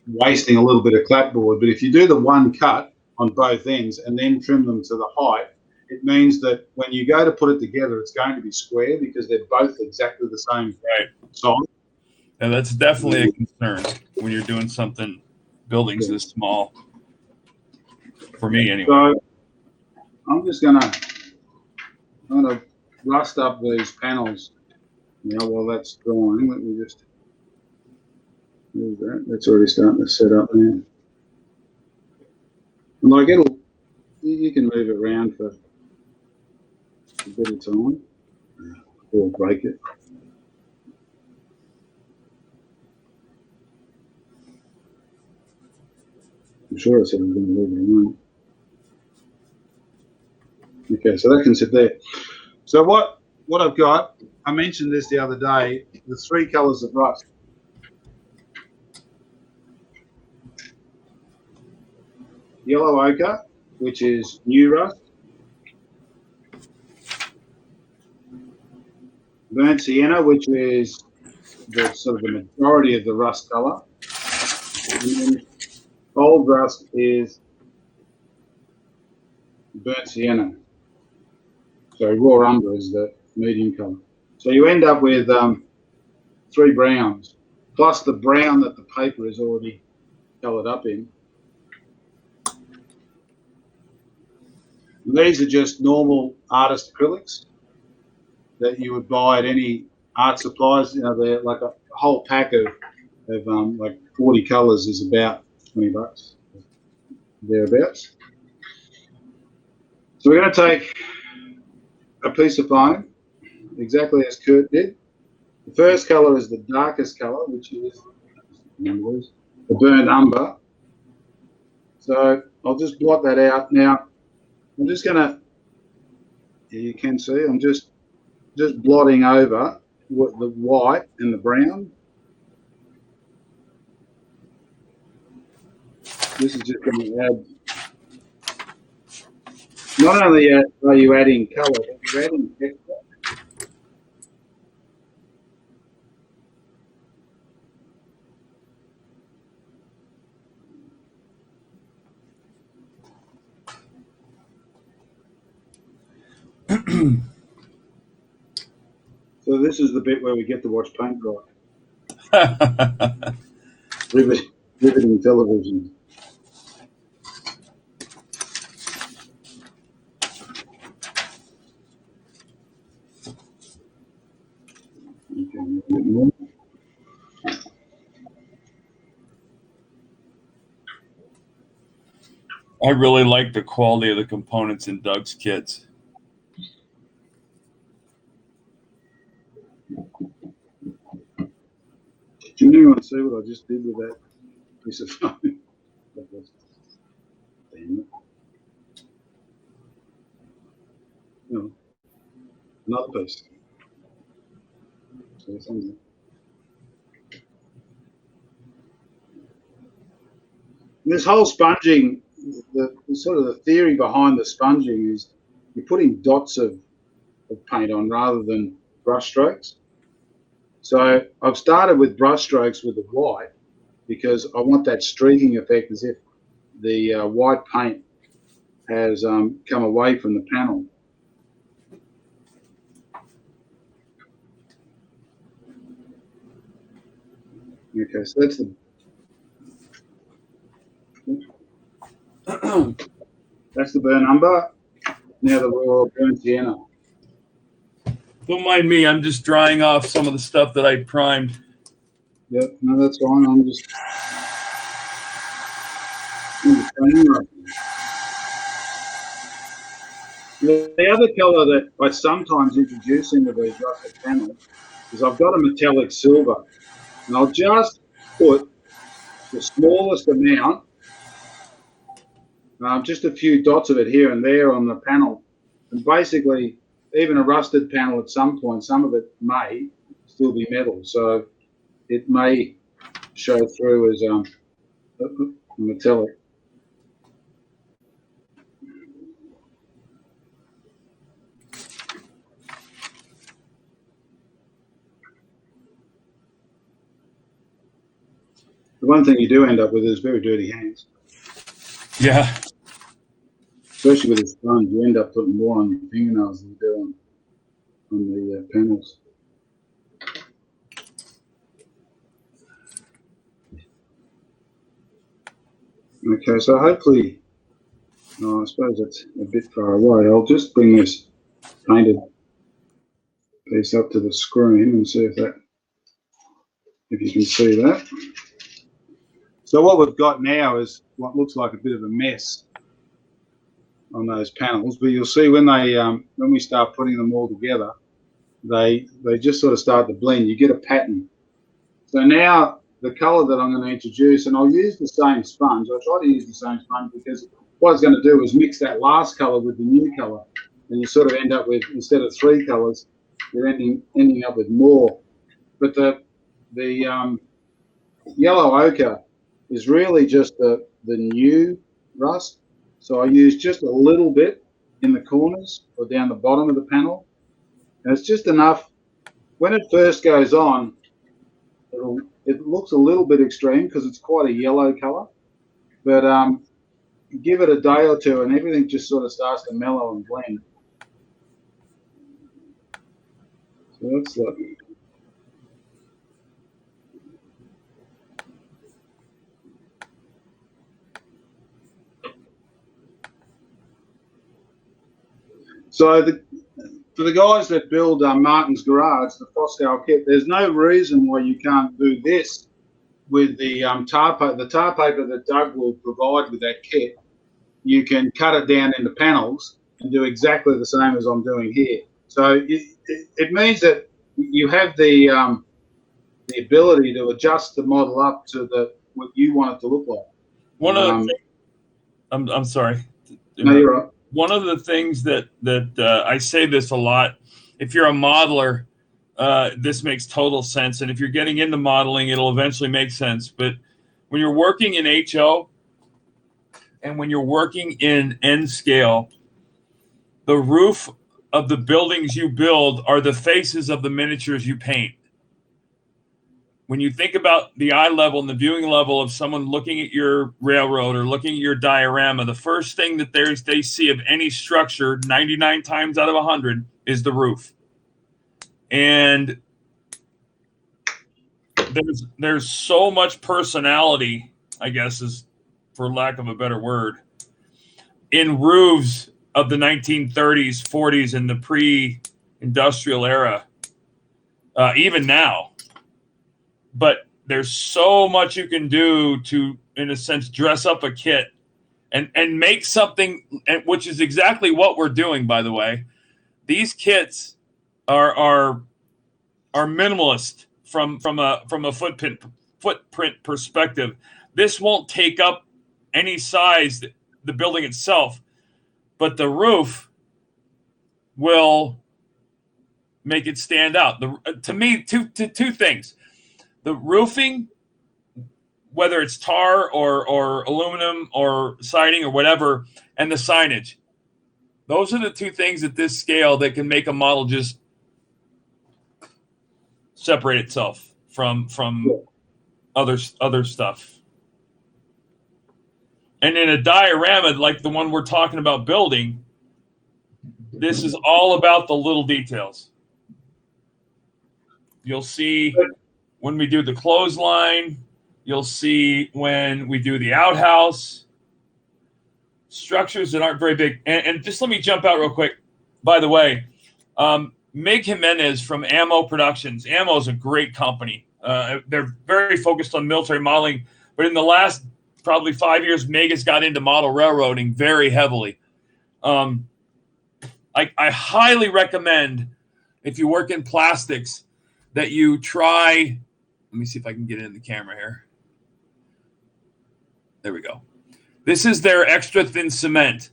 wasting a little bit of clapboard. But if you do the one cut on both ends and then trim them to the height, it means that when you go to put it together, it's going to be square because they're both exactly the same size. And that's definitely a concern when you're doing something, buildings this small. For me, anyway. So I'm just going to kind of rust up these panels now while that's drying. Let me just move that. That's already starting to set up now. And like you can move it around for a bit of time or break it. I'm sure I said I was going to leave it alone. Okay, so that can sit there. So what I've got, I mentioned this the other day, the 3 colours of rust. Yellow ochre, which is new rust. Burnt sienna, which is the sort of the majority of the rust colour. And then old rust is burnt sienna. So raw umber is the medium colour. So you end up with 3 browns, plus the brown that the paper is already coloured up in. And these are just normal artist acrylics that you would buy at any art supplies. You know, they're like a whole pack of like 40 colours is about $20, thereabouts. So we're going to take a piece of foam, exactly as Kurt did. The first colour is the darkest colour, which is the burnt umber. So I'll just blot that out. Now, I'm just going to, you can see, I'm just blotting over the white and the brown. This is just going to add, not only are you adding colour, but you're adding texture. So this is the bit where we get to watch paint dry. Riveting television. Okay, a bit more. I really like the quality of the components in Doug's kits. Do you want to see what I just did with that piece of foam? Damn it. No. Another piece. So it's on there. This whole sponging, the sort of the theory behind the sponging is you're putting dots of paint on rather than brush strokes. So I've started with brush strokes with the white because I want that streaking effect as if the white paint has come away from the panel. Okay, so that's the burnt umber. Now the raw burnt sienna. Don't mind me, I'm just drying off some of the stuff that I primed. Yep, no, that's fine. I'm just the other colour that I sometimes introduce into these rusted panels is I've got a metallic silver, and I'll just put the smallest amount, just a few dots of it here and there on the panel, and basically even a rusted panel at some point, some of it may still be metal, so it may show through as metallic. The one thing you do end up with is very dirty hands. Yeah. Especially with the sponge, you end up putting more on your fingernails than you do on the panels. Okay, so hopefully, I suppose it's a bit far away. I'll just bring this painted piece up to the screen and see if you can see that. So what we've got now is what looks like a bit of a mess on those panels, but you'll see when we start putting them all together, they just sort of start to blend. You get a pattern. So now the color that I'm going to introduce, and I'll use the same sponge. I try to use the same sponge because what it's going to do is mix that last color with the new color, and you sort of end up with, instead of 3 colors, you're ending up with more. But the yellow ochre is really just the new rust. So I use just a little bit in the corners or down the bottom of the panel, and it's just enough. When it first goes on, it looks a little bit extreme because it's quite a yellow color, but give it a day or two and everything just sort of starts to mellow and blend. So that's like, so for the guys that build Martin's Garage, the Foscal kit, there's no reason why you can't do this with the tar paper that Doug will provide with that kit. You can cut it down into panels and do exactly the same as I'm doing here. So it means that you have the ability to adjust the model up to what you want it to look like. One of the I'm sorry. No, you're right. One of the things that I say this a lot, if you're a modeler, this makes total sense. And if you're getting into modeling, it'll eventually make sense. But when you're working in HO and when you're working in N scale, the roof of the buildings you build are the faces of the miniatures you paint. When you think about the eye level and the viewing level of someone looking at your railroad or looking at your diorama, the first thing that they see of any structure 99 times out of 100 is the roof. And there's so much personality, I guess is for lack of a better word, in roofs of the 1930s, 40s, and the pre-industrial era, even now. But there's so much you can do to, in a sense, dress up a kit and make something, which is exactly what we're doing, by the way. These kits are minimalist from a footprint perspective. This won't take up any size, the building itself, but the roof will make it stand out. To me, two things. The roofing, whether it's tar or aluminum or siding or whatever, and the signage. Those are the two things at this scale that can make a model just separate itself from other stuff. And in a diorama like the one we're talking about building, this is all about the little details. You'll see when we do the clothesline, you'll see when we do the outhouse, structures that aren't very big. And just let me jump out real quick. By the way, Mig Jimenez from Ammo Productions. Ammo is a great company. They're very focused on military modeling, but in the last probably 5 years, Mig has got into model railroading very heavily. I highly recommend, if you work in plastics, that you try. Let me see if I can get it in the camera here. There we go. This is their extra thin cement.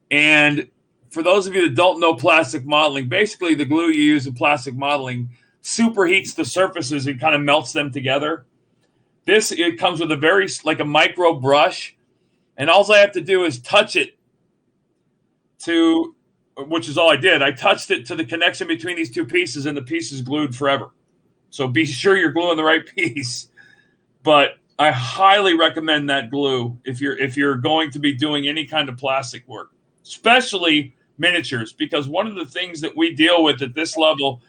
And for those of you that don't know plastic modeling, basically the glue you use in plastic modeling superheats the surfaces and kind of melts them together. It comes with like a micro brush. And all I have to do is touch it which is all I did. I touched it to the connection between these two pieces, and the piece is glued forever. So be sure you're gluing the right piece. But I highly recommend that glue if you're going to be doing any kind of plastic work, especially miniatures, because one of the things that we deal with at this level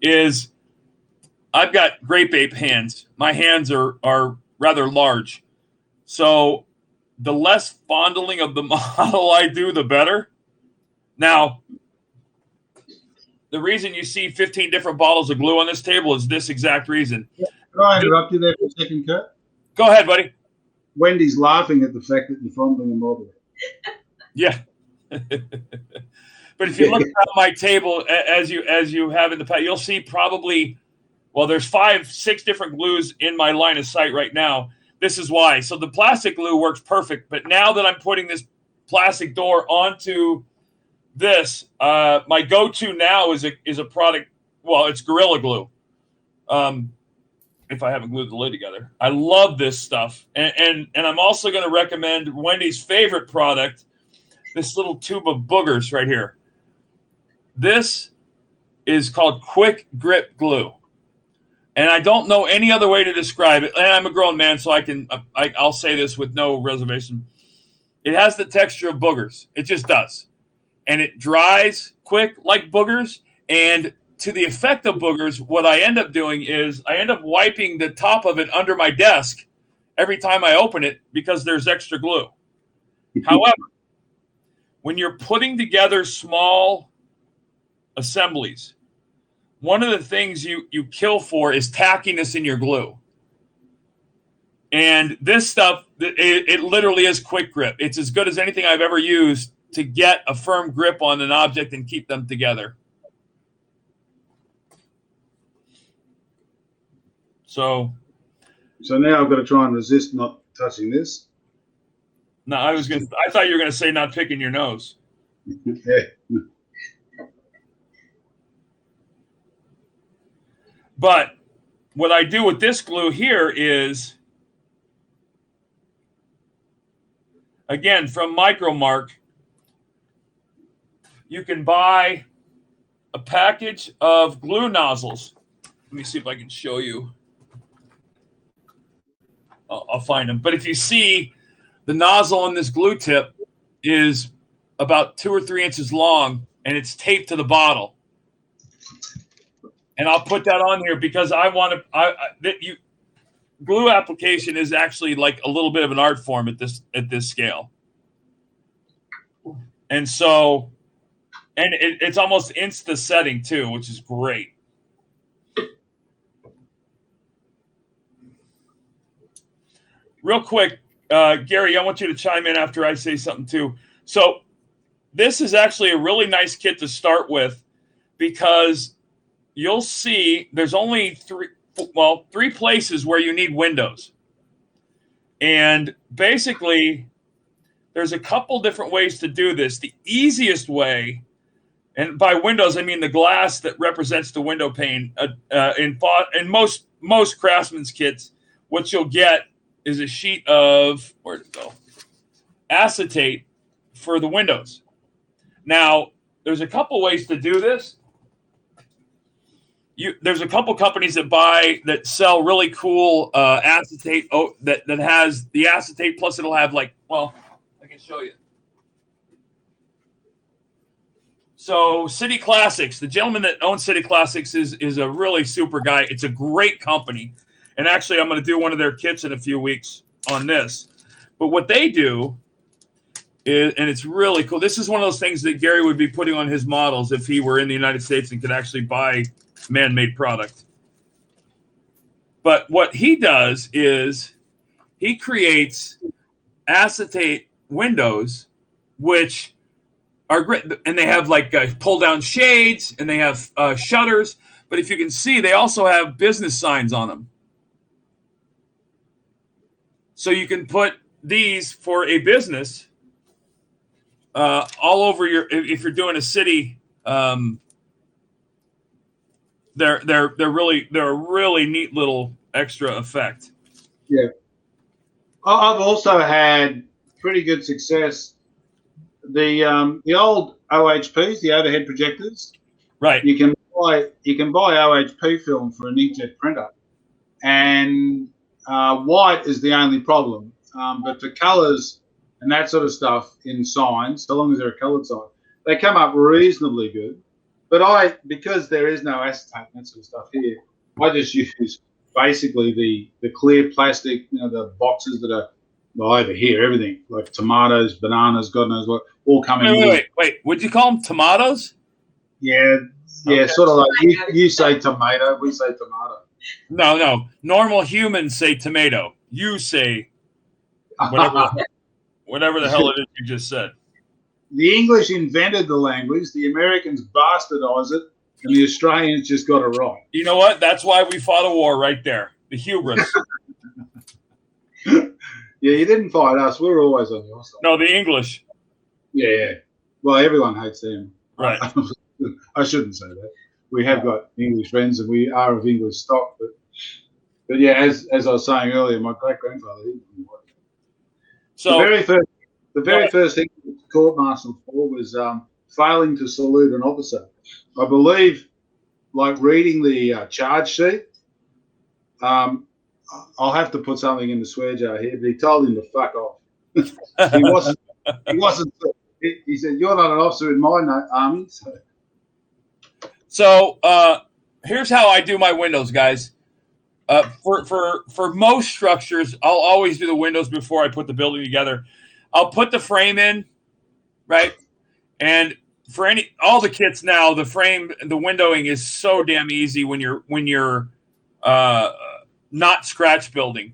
is I've got grape ape hands. My hands are rather large. So the less fondling of the model I do, the better. Now, the reason you see 15 different bottles of glue on this table is this exact reason. Can I interrupt you there for a second, Kurt? Go ahead, buddy. Wendy's laughing at the fact that you're fondling the model. Yeah. But if you look at my table, as you have in the past, you'll see probably Well, there's 5, 6 different glues in my line of sight right now. This is why. So the plastic glue works perfect. But now that I'm putting this plastic door onto this, my go-to now is a product. Well, it's Gorilla Glue. If I haven't glued the lid together, I love this stuff. And I'm also going to recommend Wendy's favorite product, this little tube of boogers right here. This is called Quick Grip Glue. And I don't know any other way to describe it. And I'm a grown man, so I'll say this with no reservation. It has the texture of boogers. It just does. And it dries quick like boogers. And to the effect of boogers, what I end up doing is I end up wiping the top of it under my desk every time I open it because there's extra glue. However, when you're putting together small assemblies, one of the things you kill for is tackiness in your glue. And this stuff, it literally is quick grip. It's as good as anything I've ever used to get a firm grip on an object and keep them together. So now I've got to try and resist not touching this. No, I thought you were gonna say not picking your nose. Yeah. But what I do with this glue here is, again, from Micromark, you can buy a package of glue nozzles. Let me see if I can show you. I'll find them. But if you see, the nozzle on this glue tip is about 2 or 3 inches long, and it's taped to the bottle. And I'll put that on here because I want to. Glue application is actually like a little bit of an art form at this scale, and so, and it's almost insta setting too, which is great. Real quick, Gary, I want you to chime in after I say something too. So, this is actually a really nice kit to start with because you'll see there's only 3 places where you need windows. And basically, there's a couple different ways to do this. The easiest way, and by windows, I mean the glass that represents the window pane. In most craftsman's kits, what you'll get is a sheet of, where'd it go? Acetate for the windows. Now, there's a couple ways to do this. There's a couple companies that sell really cool acetate that has the acetate, plus it'll have I can show you. So City Classics, the gentleman that owns City Classics is a really super guy. It's a great company. And actually, I'm going to do one of their kits in a few weeks on this. But what they do is, and it's really cool. This is one of those things that Gary would be putting on his models if he were in the United States and could actually buy man-made product. But what he does is he creates acetate windows, which are great. And they have pull-down shades, and they have shutters. But if you can see, they also have business signs on them. So you can put these for a business all over if you're doing a city. They're a really neat little extra effect. Yeah, I've also had pretty good success. The old OHPs, the overhead projectors. Right. You can buy OHP film for an inkjet printer, and white is the only problem. But for colours and that sort of stuff in signs, so long as they're a coloured sign, they come up reasonably good. But because there is no acetate and that sort of stuff here, I just use basically the clear plastic, the boxes that are over here, everything like tomatoes, bananas, God knows what, all coming in. Wait, would you call them tomatoes? Yeah, okay. Sort of like you say tomato, we say tomato. No. Normal humans say tomato. You say whatever the hell it is you just said. The English invented the language. The Americans bastardized it and the Australians just got it right. You know what? That's why we fought a war right there. The hubris. Yeah, you didn't fight us. We were always on your side. No, the English. Yeah. Well, everyone hates them. Right. I shouldn't say that. We have got English friends, and we are of English stock. But yeah, as I was saying earlier, my great grandfather. So the very first thing he was court-martialed for was failing to salute an officer. I believe, like reading the charge sheet. I'll have to put something in the swear jar here, but he told him to fuck off. He wasn't. He said, "You're not an officer in my army." So here's how I do my windows, guys. For most structures, I'll always do the windows before I put the building together. I'll put the frame in, right? And for all the kits now, the windowing is so damn easy when you're not scratch building,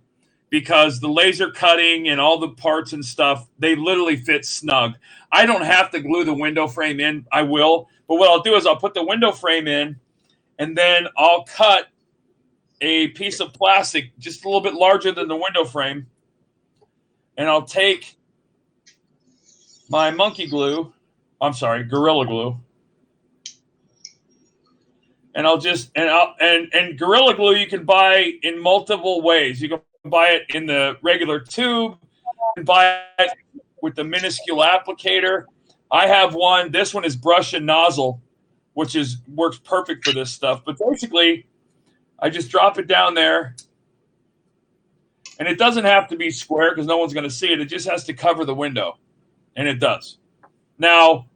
because the laser cutting and all the parts and stuff, they literally fit snug. I don't have to glue the window frame in. I will, but what I'll do is I'll put the window frame in, and then I'll cut a piece of plastic just a little bit larger than the window frame, and I'll take my Gorilla Glue, and I'll just and Gorilla Glue you can buy in multiple ways. You can buy it in the regular tube, you can buy it with the minuscule applicator. I have one. This one is brush and nozzle, which works perfect for this stuff. But basically, I just drop it down there, and it doesn't have to be square because no one's going to see it. It just has to cover the window, and it does. Now,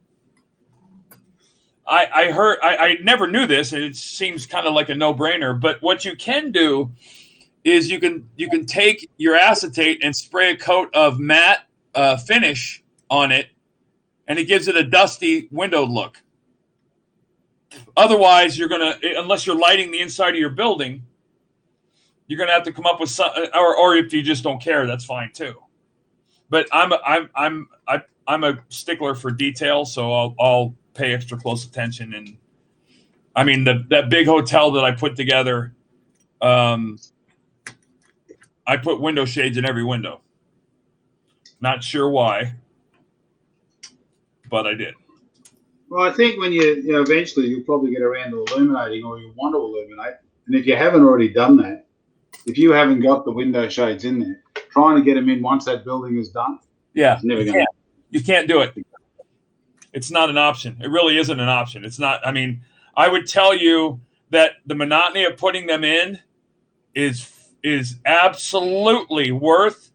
I never knew this, and it seems kind of like a no-brainer. But what you can do is you can take your acetate and spray a coat of matte finish on it, and it gives it a dusty window look. Otherwise, unless you're lighting the inside of your building, you're gonna have to come up with some, or if you just don't care, that's fine too. But I'm a stickler for detail, so I'll pay extra close attention. And I mean that big hotel that I put together, I put window shades in every window. Not sure why, but I did. Well, I think when you eventually you'll probably get around to illuminating, or you want to illuminate. And if you haven't already done that, if you haven't got the window shades in there, trying to get them in once that building is done, you can't do it. It's not an option. It really isn't an option. It's not. I mean, I would tell you that the monotony of putting them in is absolutely worth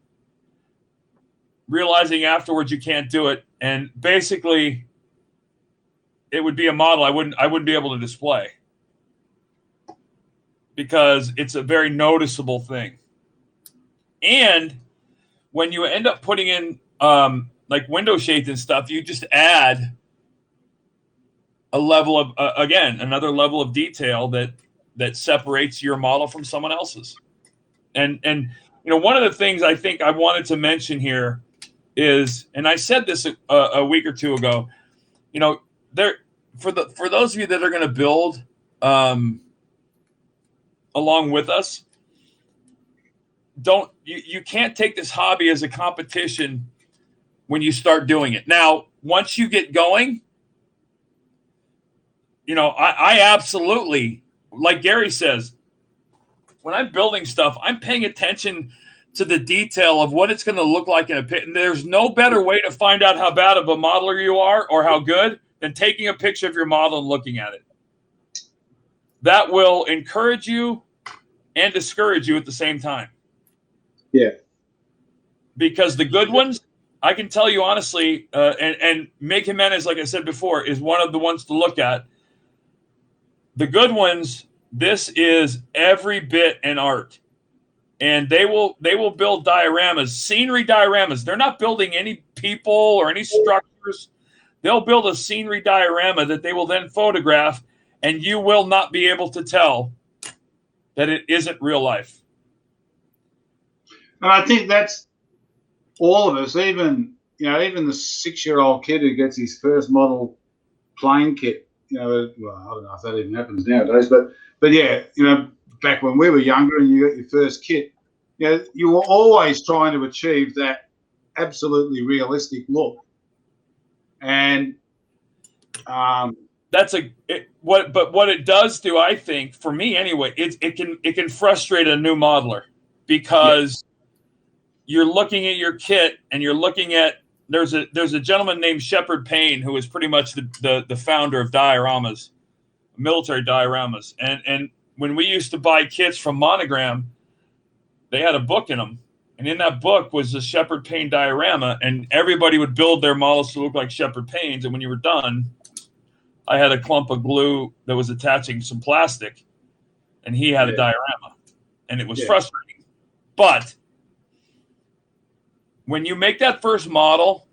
realizing afterwards you can't do it. And basically, it would be a model I wouldn't be able to display, because it's a very noticeable thing. And when you end up putting in like window shades and stuff, you just add a level of another level of detail that separates your model from someone else's. And one of the things I think I wanted to mention here is, and I said this a week or two ago, for those of you that are going to build along with us, you can't take this hobby as a competition when you start doing it. Now, once you get going, I absolutely, like Gary says, when I'm building stuff, I'm paying attention to the detail of what it's going to look like in a pit. And there's no better way to find out how bad of a modeler you are or how good than taking a picture of your model and looking at it. That will encourage you and discourage you at the same time. Yeah. Because the good ones, I can tell you honestly, and Meg Jimenez, like I said before, is one of the ones to look at. The good ones, this is every bit an art. And they will build dioramas, scenery dioramas. They're not building any people or any structures. They'll build a scenery diorama that they will then photograph, and you will not be able to tell that it isn't real life. And I think that's all of us, even the 6-year-old kid who gets his first model plane kit well, I don't know if that even happens nowadays, but yeah, back when we were younger and you got your first kit, you were always trying to achieve that absolutely realistic look. And what it does do, I think, for me anyway, it can frustrate a new modeler because you're looking at your kit and you're looking at there's a gentleman named Shepard Payne who is pretty much the founder of dioramas, military dioramas, and when we used to buy kits from Monogram, they had a book in them, and in that book was the Shepard Payne diorama, and everybody would build their models to look like Shepard Payne's, and when you were done, I had a clump of glue that was attaching some plastic, and he had a diorama, and it was frustrating. But when you make that first model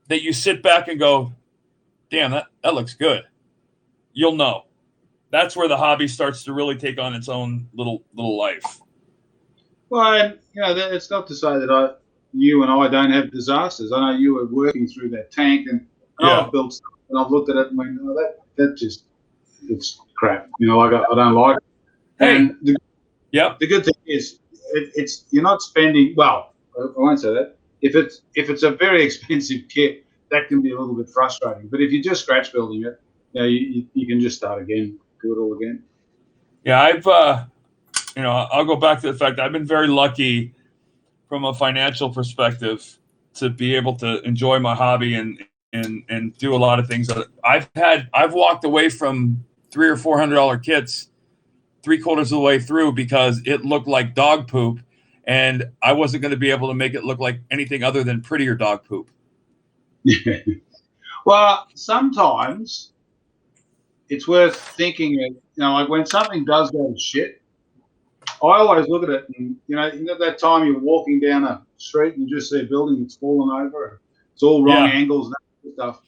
that you sit back and go, damn, that looks good, you'll know. That's where the hobby starts to really take on its own little life. Well, and, it's not to say that you and I don't have disasters. I know you were working through that tank, and I've built stuff, and I've looked at it and went, that just, it's crap. I don't like it. Hey. And the good thing is, it's you're not spending. Well, I won't say that. If it's a very expensive kit, that can be a little bit frustrating. But if you're just scratch building it, you can just start again, do it all again. Yeah, I'll go back to the fact that I've been very lucky from a financial perspective to be able to enjoy my hobby and do a lot of things that I've walked away from $300 or $400 kits 3/4 of the way through because it looked like dog poop, and I wasn't going to be able to make it look like anything other than prettier dog poop. Well, sometimes it's worth thinking, like when something does go to shit, I always look at it and, that time you're walking down a street and you just see a building that's fallen over and it's all wrong angles and that sort of stuff.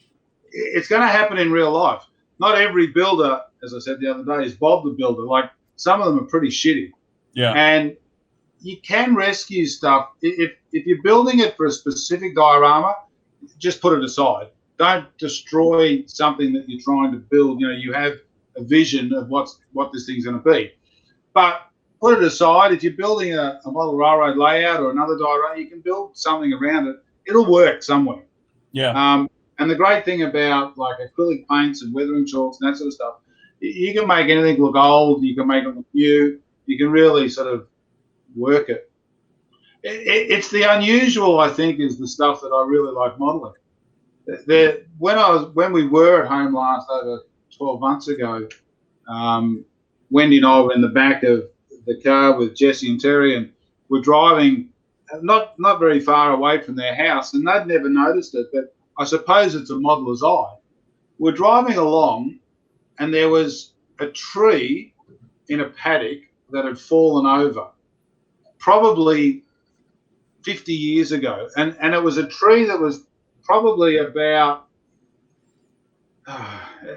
It's going to happen in real life. Not every builder, as I said the other day, is Bob the Builder. Like, some of them are pretty shitty. Yeah. And you can rescue stuff. If you're building it for a specific diorama, just put it aside. Don't destroy something that you're trying to build. You have a vision of what this thing's going to be. But put it aside. If you're building a model railroad layout or another diorama, you can build something around it. It'll work somewhere. Yeah. And the great thing about like acrylic paints and weathering chalks and that sort of stuff, you can make anything look old. You can make it look new. You can really sort of work it. It's the unusual, I think, is the stuff that I really like modeling. When we were at home last over 12 months ago, Wendy and I were in the back of the car with Jesse and Terry, and we're driving not very far away from their house, and they'd never noticed it, but I suppose it's a modeler's eye. We're driving along, and there was a tree in a paddock that had fallen over, probably 50 years ago, and it was a tree that was probably about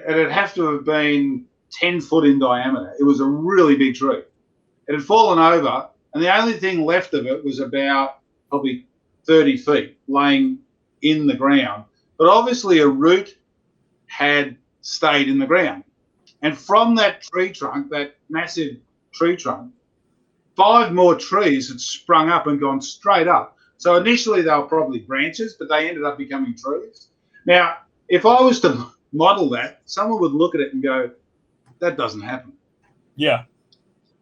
it'd have to have been 10 foot in diameter. It was a really big tree. It had fallen over, and the only thing left of it was about probably 30 feet laying in the ground. But obviously a root had stayed in the ground. And from that tree trunk, that massive tree trunk, 5 more trees had sprung up and gone straight up. So initially they were probably branches, but they ended up becoming trees. Now, if I was to model that, someone would look at it and go, that doesn't happen. Yeah.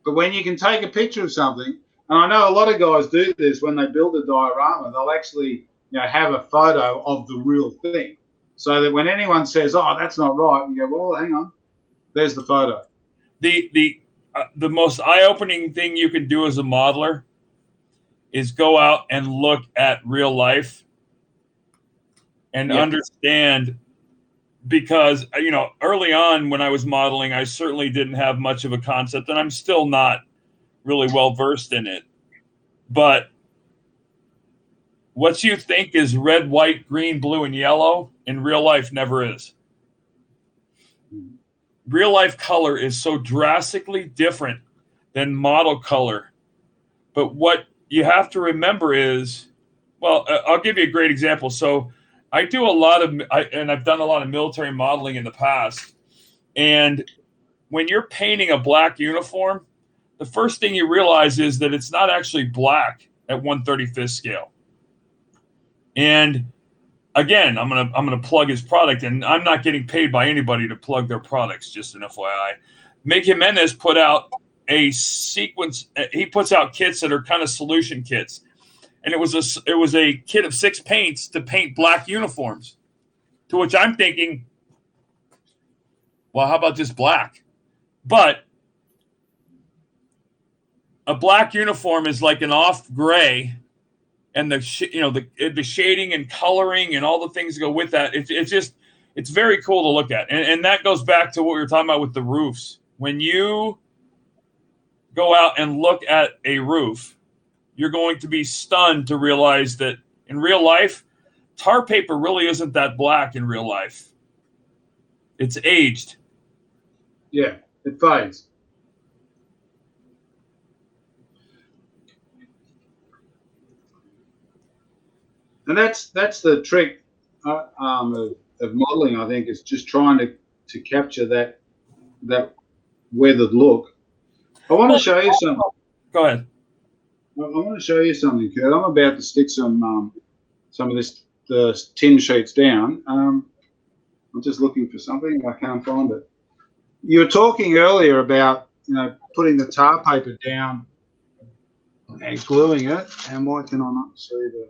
But when you can take a picture of something, and I know a lot of guys do this when they build a diorama, they'll actually have a photo of the real thing, so that when anyone says, oh, that's not right, you go, well, hang on, there's the photo. The most eye-opening thing you can do as a modeler is go out and look at real life and understand, because early on when I was modeling, I certainly didn't have much of a concept, and I'm still not really well versed in it. But what you think is red, white, green, blue, and yellow in real life never is. Real life color is so drastically different than model color. But what you have to remember is, well, I'll give you a great example. So I do I've done a lot of military modeling in the past. And when you're painting a black uniform, the first thing you realize is that it's not actually black at 1/35th scale. And again, I'm gonna plug his product, and I'm not getting paid by anybody to plug their products. Just an FYI. Meg Jimenez put out a sequence. He puts out kits that are kind of solution kits, and it was a kit of 6 paints to paint black uniforms. To which I'm thinking, well, how about just black? But a black uniform is like an off gray, and the shading and coloring and all the things that go with that. It's very cool to look at, and that goes back to what we were talking about with the roofs. When you go out and look at a roof, you're going to be stunned to realize that in real life, tar paper really isn't that black in real life. It's aged. Yeah, it fades. And that's the trick of modeling, I think, is just trying to capture that weathered look. I want to show you something. Go ahead. I want to show you something, Kurt. I'm about to stick some of the tin sheets down. I'm just looking for something. I can't find it. You were talking earlier about putting the tar paper down and gluing it. And why can I not see the?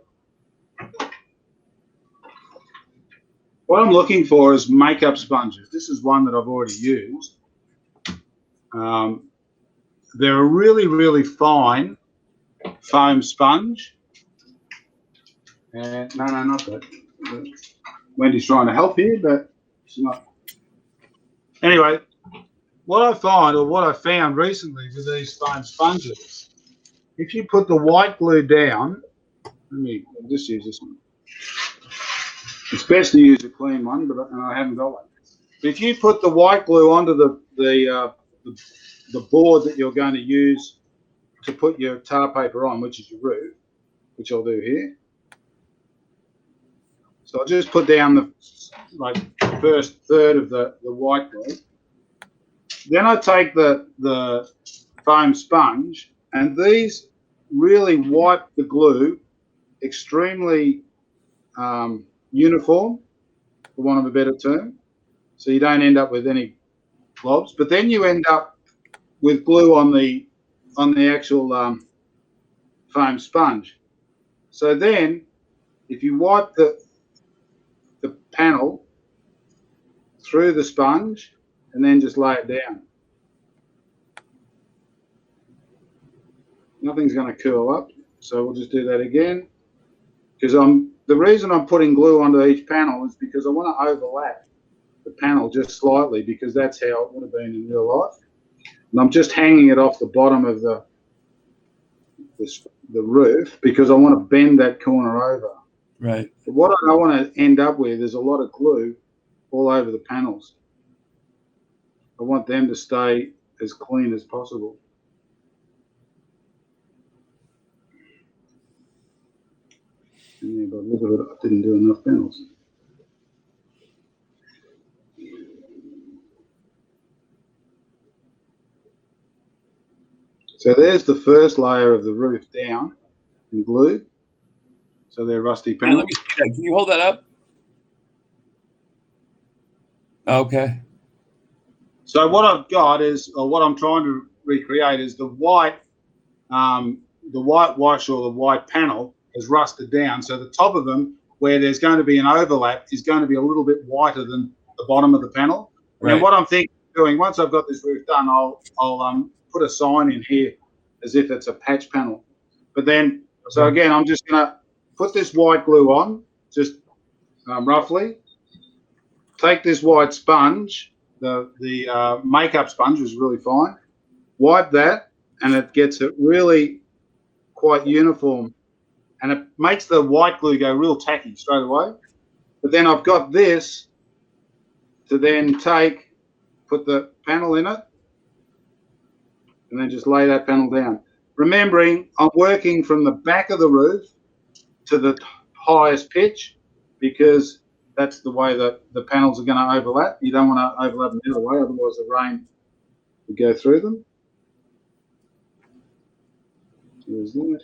What I'm looking for is makeup sponges. This is one that I've already used. They're a really, really fine foam sponge. And no, not that. Wendy's trying to help here, but she's not. Anyway, what I found recently with these foam sponges, if you put the white glue down, I'll just use this one. It's best to use a clean one, but I haven't got one. If you put the white glue onto the board that you're going to use to put your tar paper on, which is your roof, which I'll do here. So I'll just put down the first third of the white glue. Then I take the foam sponge, and these really wipe the glue extremely uniform, for want of a better term, so you don't end up with any globs. But then you end up with glue on the actual foam sponge. So then, if you wipe the panel through the sponge and then just lay it down, nothing's going to curl up. So we'll just do that again, because the reason I'm putting glue onto each panel is because I want to overlap the panel just slightly, because that's how it would have been in real life. And I'm just hanging it off the bottom of the roof because I want to bend that corner over. Right. But what I don't want to end up with is a lot of glue all over the panels. I want them to stay as clean as possible. Yeah, but look at it, I didn't do enough panels. So there's the first layer of the roof down and glued. So they're rusty panels. Let me see that. Can you hold that up? Okay. So what I've got is, or what I'm trying to recreate is the white wash or the white panel is rusted down. So the top of them, where there's going to be an overlap, is going to be a little bit whiter than the bottom of the panel. Right. And what I'm thinking of doing, once I've got this roof done, I'll put a sign in here as if it's a patch panel. But then, so again, I'm just going to put this white glue on, just roughly. Take this white sponge, the makeup sponge is really fine. Wipe that, and it gets it really quite uniform. And it makes the white glue go real tacky straight away. But then I've got this to then put the panel in it, and then just lay that panel down. Remembering, I'm working from the back of the roof to the highest pitch, because that's the way that the panels are going to overlap. You don't want to overlap them the other way, otherwise the rain will go through them. There's that.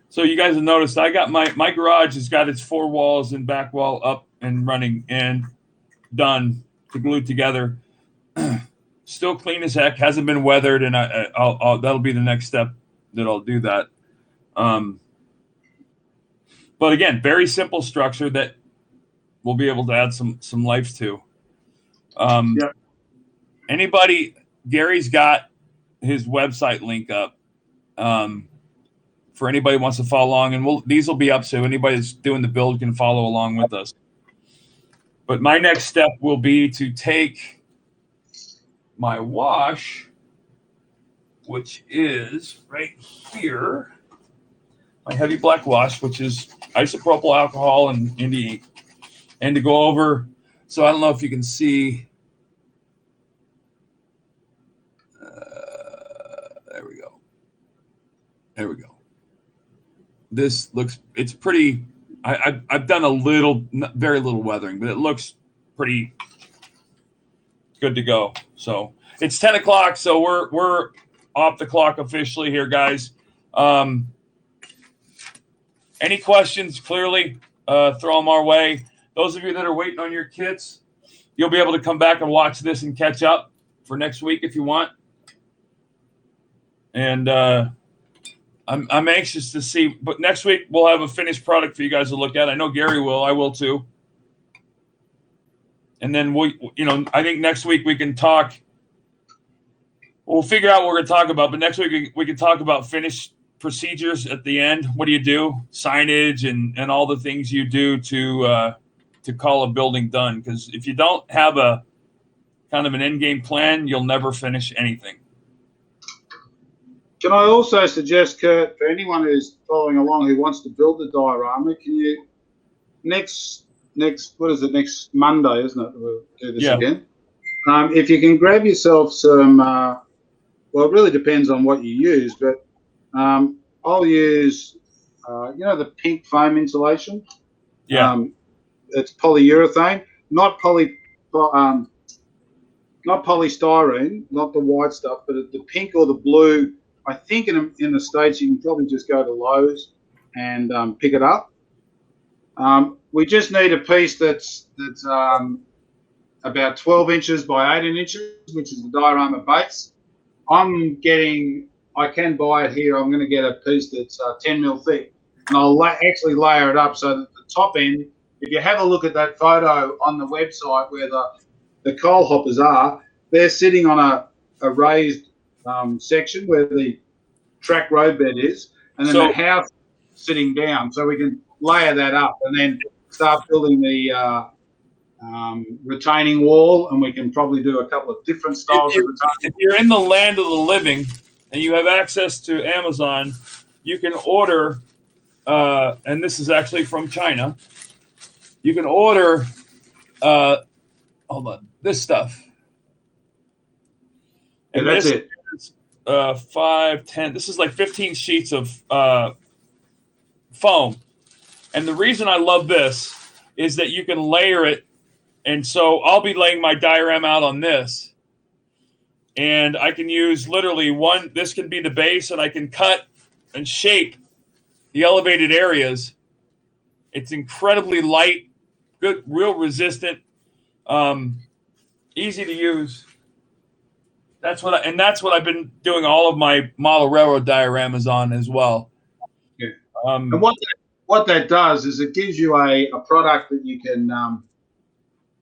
So you guys have noticed I got my garage has got its 4 walls and back wall up and running and done to glue together. Still clean as heck, hasn't been weathered, and I'll that'll be the next step that I'll do that. But again, very simple structure that we'll be able to add some life to. Yep. Anybody, Gary's got his website link up. For anybody who wants to follow along, and these will be up so anybody that's doing the build can follow along with us. But my next step will be to take my wash, which is right here, my heavy black wash, which is isopropyl alcohol and India ink, and to go over. So I don't know if you can see. There we go. There we go. This looks, it's pretty, I've done a little, very little weathering, but it looks pretty good to go. So it's 10 o'clock. So we're off the clock officially here, guys. Any questions, clearly throw them our way. Those of you that are waiting on your kits, you'll be able to come back and watch this and catch up for next week if you want. And I'm anxious to see, but next week we'll have a finished product for you guys to look at. I know Gary will. I will too. And then I think next week we can talk. We'll figure out what we're going to talk about, but next week we can talk about finished procedures at the end. What do you do? Signage and all the things you do to call a building done. Because if you don't have a kind of an end game plan, you'll never finish anything. Can I also suggest, Kurt, for anyone who's following along who wants to build a diorama, can you next what is it, next Monday, isn't it? We'll do this again. If you can grab yourself some, well, it really depends on what you use, but I'll use, the pink foam insulation. Yeah. It's polyurethane, not polystyrene, not the white stuff, but the pink or the blue. I think in the States you can probably just go to Lowe's and pick it up. We just need a piece that's about 12 inches by 18 inches, which is the Diorama Base. I can buy it here. I'm going to get a piece that's 10 mil thick, and I'll actually layer it up so that the top end, if you have a look at that photo on the website where the coal hoppers are, they're sitting on a raised section where the track roadbed is, and then the house sitting down, so we can layer that up and then start building the retaining wall, and we can probably do a couple of different styles of retaining. If you're in the land of the living and you have access to Amazon, you can order, and this is actually from China, you can order, hold on, this stuff. And that's it. 5, 10. This is like 15 sheets of foam. And the reason I love this is that you can layer it. And so I'll be laying my diorama out on this. And I can use literally this can be the base, and I can cut and shape the elevated areas. It's incredibly light, good, real resistant, easy to use. That's what I've been doing all of my model railroad dioramas on as well. Yeah. And what that does is it gives you a product that you can.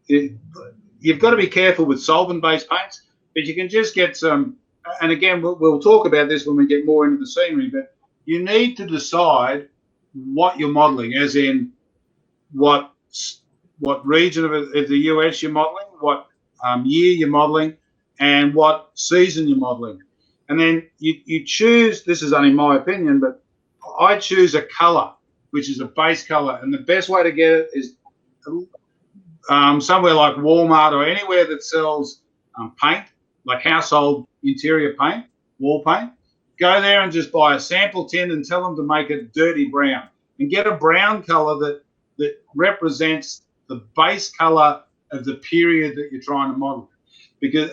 You've got to be careful with solvent-based paints, but you can just get some. And again, we'll talk about this when we get more into the scenery. But you need to decide what you're modelling, as in what region of the US you're modelling, what year you're modelling, and what season you're modelling. And then you choose, this is only my opinion, but I choose a colour, which is a base colour. And the best way to get it is somewhere like Walmart or anywhere that sells paint, like household interior paint, wall paint. Go there and just buy a sample tin and tell them to make it dirty brown. And get a brown colour that that represents the base color of the period that you're trying to model.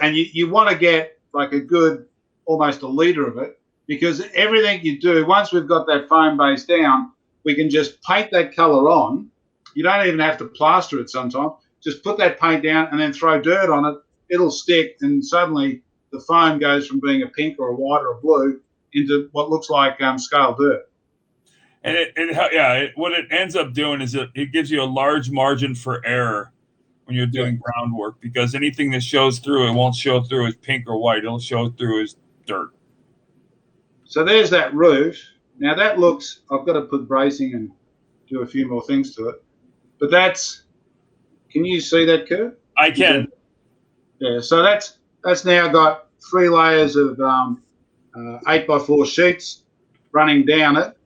And you want to get like a good, almost a liter of it, because everything you do, once we've got that foam base down, we can just paint that color on. You don't even have to plaster it sometimes. Just put that paint down and then throw dirt on it. It'll stick, and suddenly the foam goes from being a pink or a white or a blue into what looks like scale dirt. And what it ends up doing is it gives you a large margin for error when you're doing groundwork, because anything that shows through, it won't show through as pink or white. It'll show through as dirt. So there's that roof. Now that looks, I've got to put bracing and do a few more things to it. But can you see that curve? I can. Yeah, so that's now got 3 layers of 8x4 sheets running down it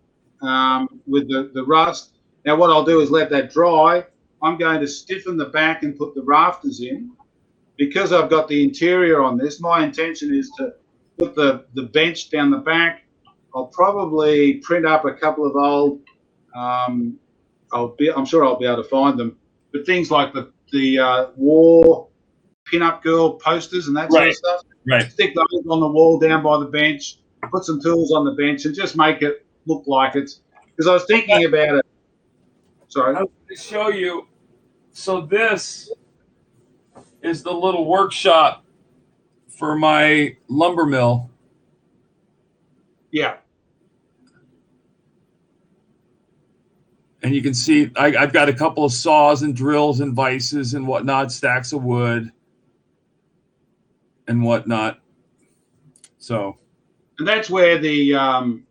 with the rust. Now what I'll do is let that dry. I'm going to stiffen the back and put the rafters in. Because I've got the interior on this, my intention is to put the bench down the back. I'll probably print up a couple of old, I'm sure I'll be able to find them, but things like the war pin-up girl posters and that sort of stuff. Right. Stick those on the wall down by the bench, put some tools on the bench, and just make it look like it's, because I was thinking about it. Sorry. I was going to show you. So this is the little workshop for my lumber mill. Yeah. And you can see I've got a couple of saws and drills and vices and whatnot, stacks of wood and whatnot. So, and that's where the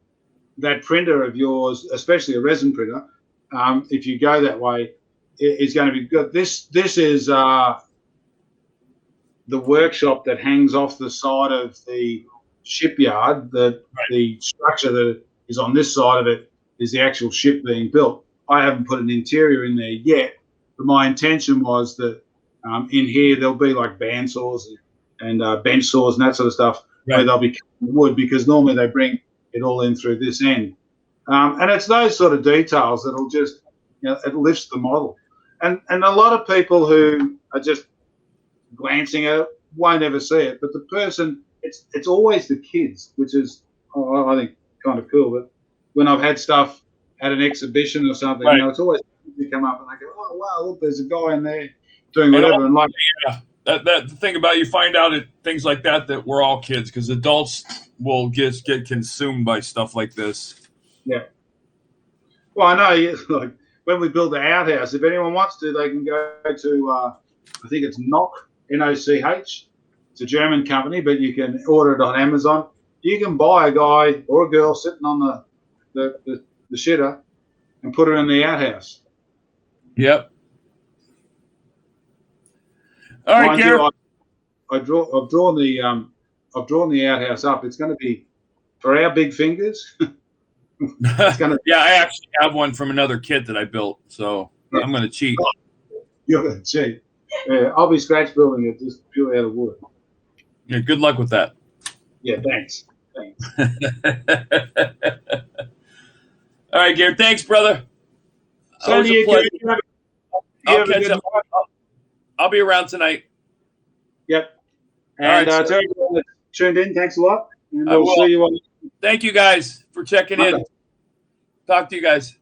that printer of yours, especially a resin printer, if you go that way, is going to be good. This is the workshop that hangs off the side of the shipyard. The structure that is on this side of it is the actual ship being built. I haven't put an interior in there yet, but my intention was that in here there'll be like band saws and bench saws and that sort of stuff, where they'll be cutting wood, because normally they bring it all in through this end. And it's those sort of details that'll just, it lifts the model. And a lot of people who are just glancing at it won't ever see it, but the person, it's always the kids, which is, I think, kind of cool. But when I've had stuff at an exhibition or something, it's always you come up and they go, oh wow, look, there's a guy in there doing whatever. And like, that the thing about, you find out at things like that we're all kids, because adults will just get consumed by stuff like this. Yeah. Well, I know, like when we build the outhouse, if anyone wants to, they can go to I think it's Noch, N-O-C-H. It's a German company, but you can order it on Amazon. You can buy a guy or a girl sitting on the shitter and put her in the outhouse. Yep. All right, Garrett. I've drawn the outhouse up. It's going to be for our big fingers. Yeah, I actually have one from another kit that I built, so I'm going to cheat. You're going to cheat. Yeah, I'll be scratch building it just purely out of wood. Yeah, good luck with that. Yeah, thanks. All right, Garrett. Thanks, brother. So do you, I'll catch up. I'll be around tonight. Yep. And to everyone that tuned in, thanks a lot. And we'll see you on. Thank you guys for checking in. Talk to you guys.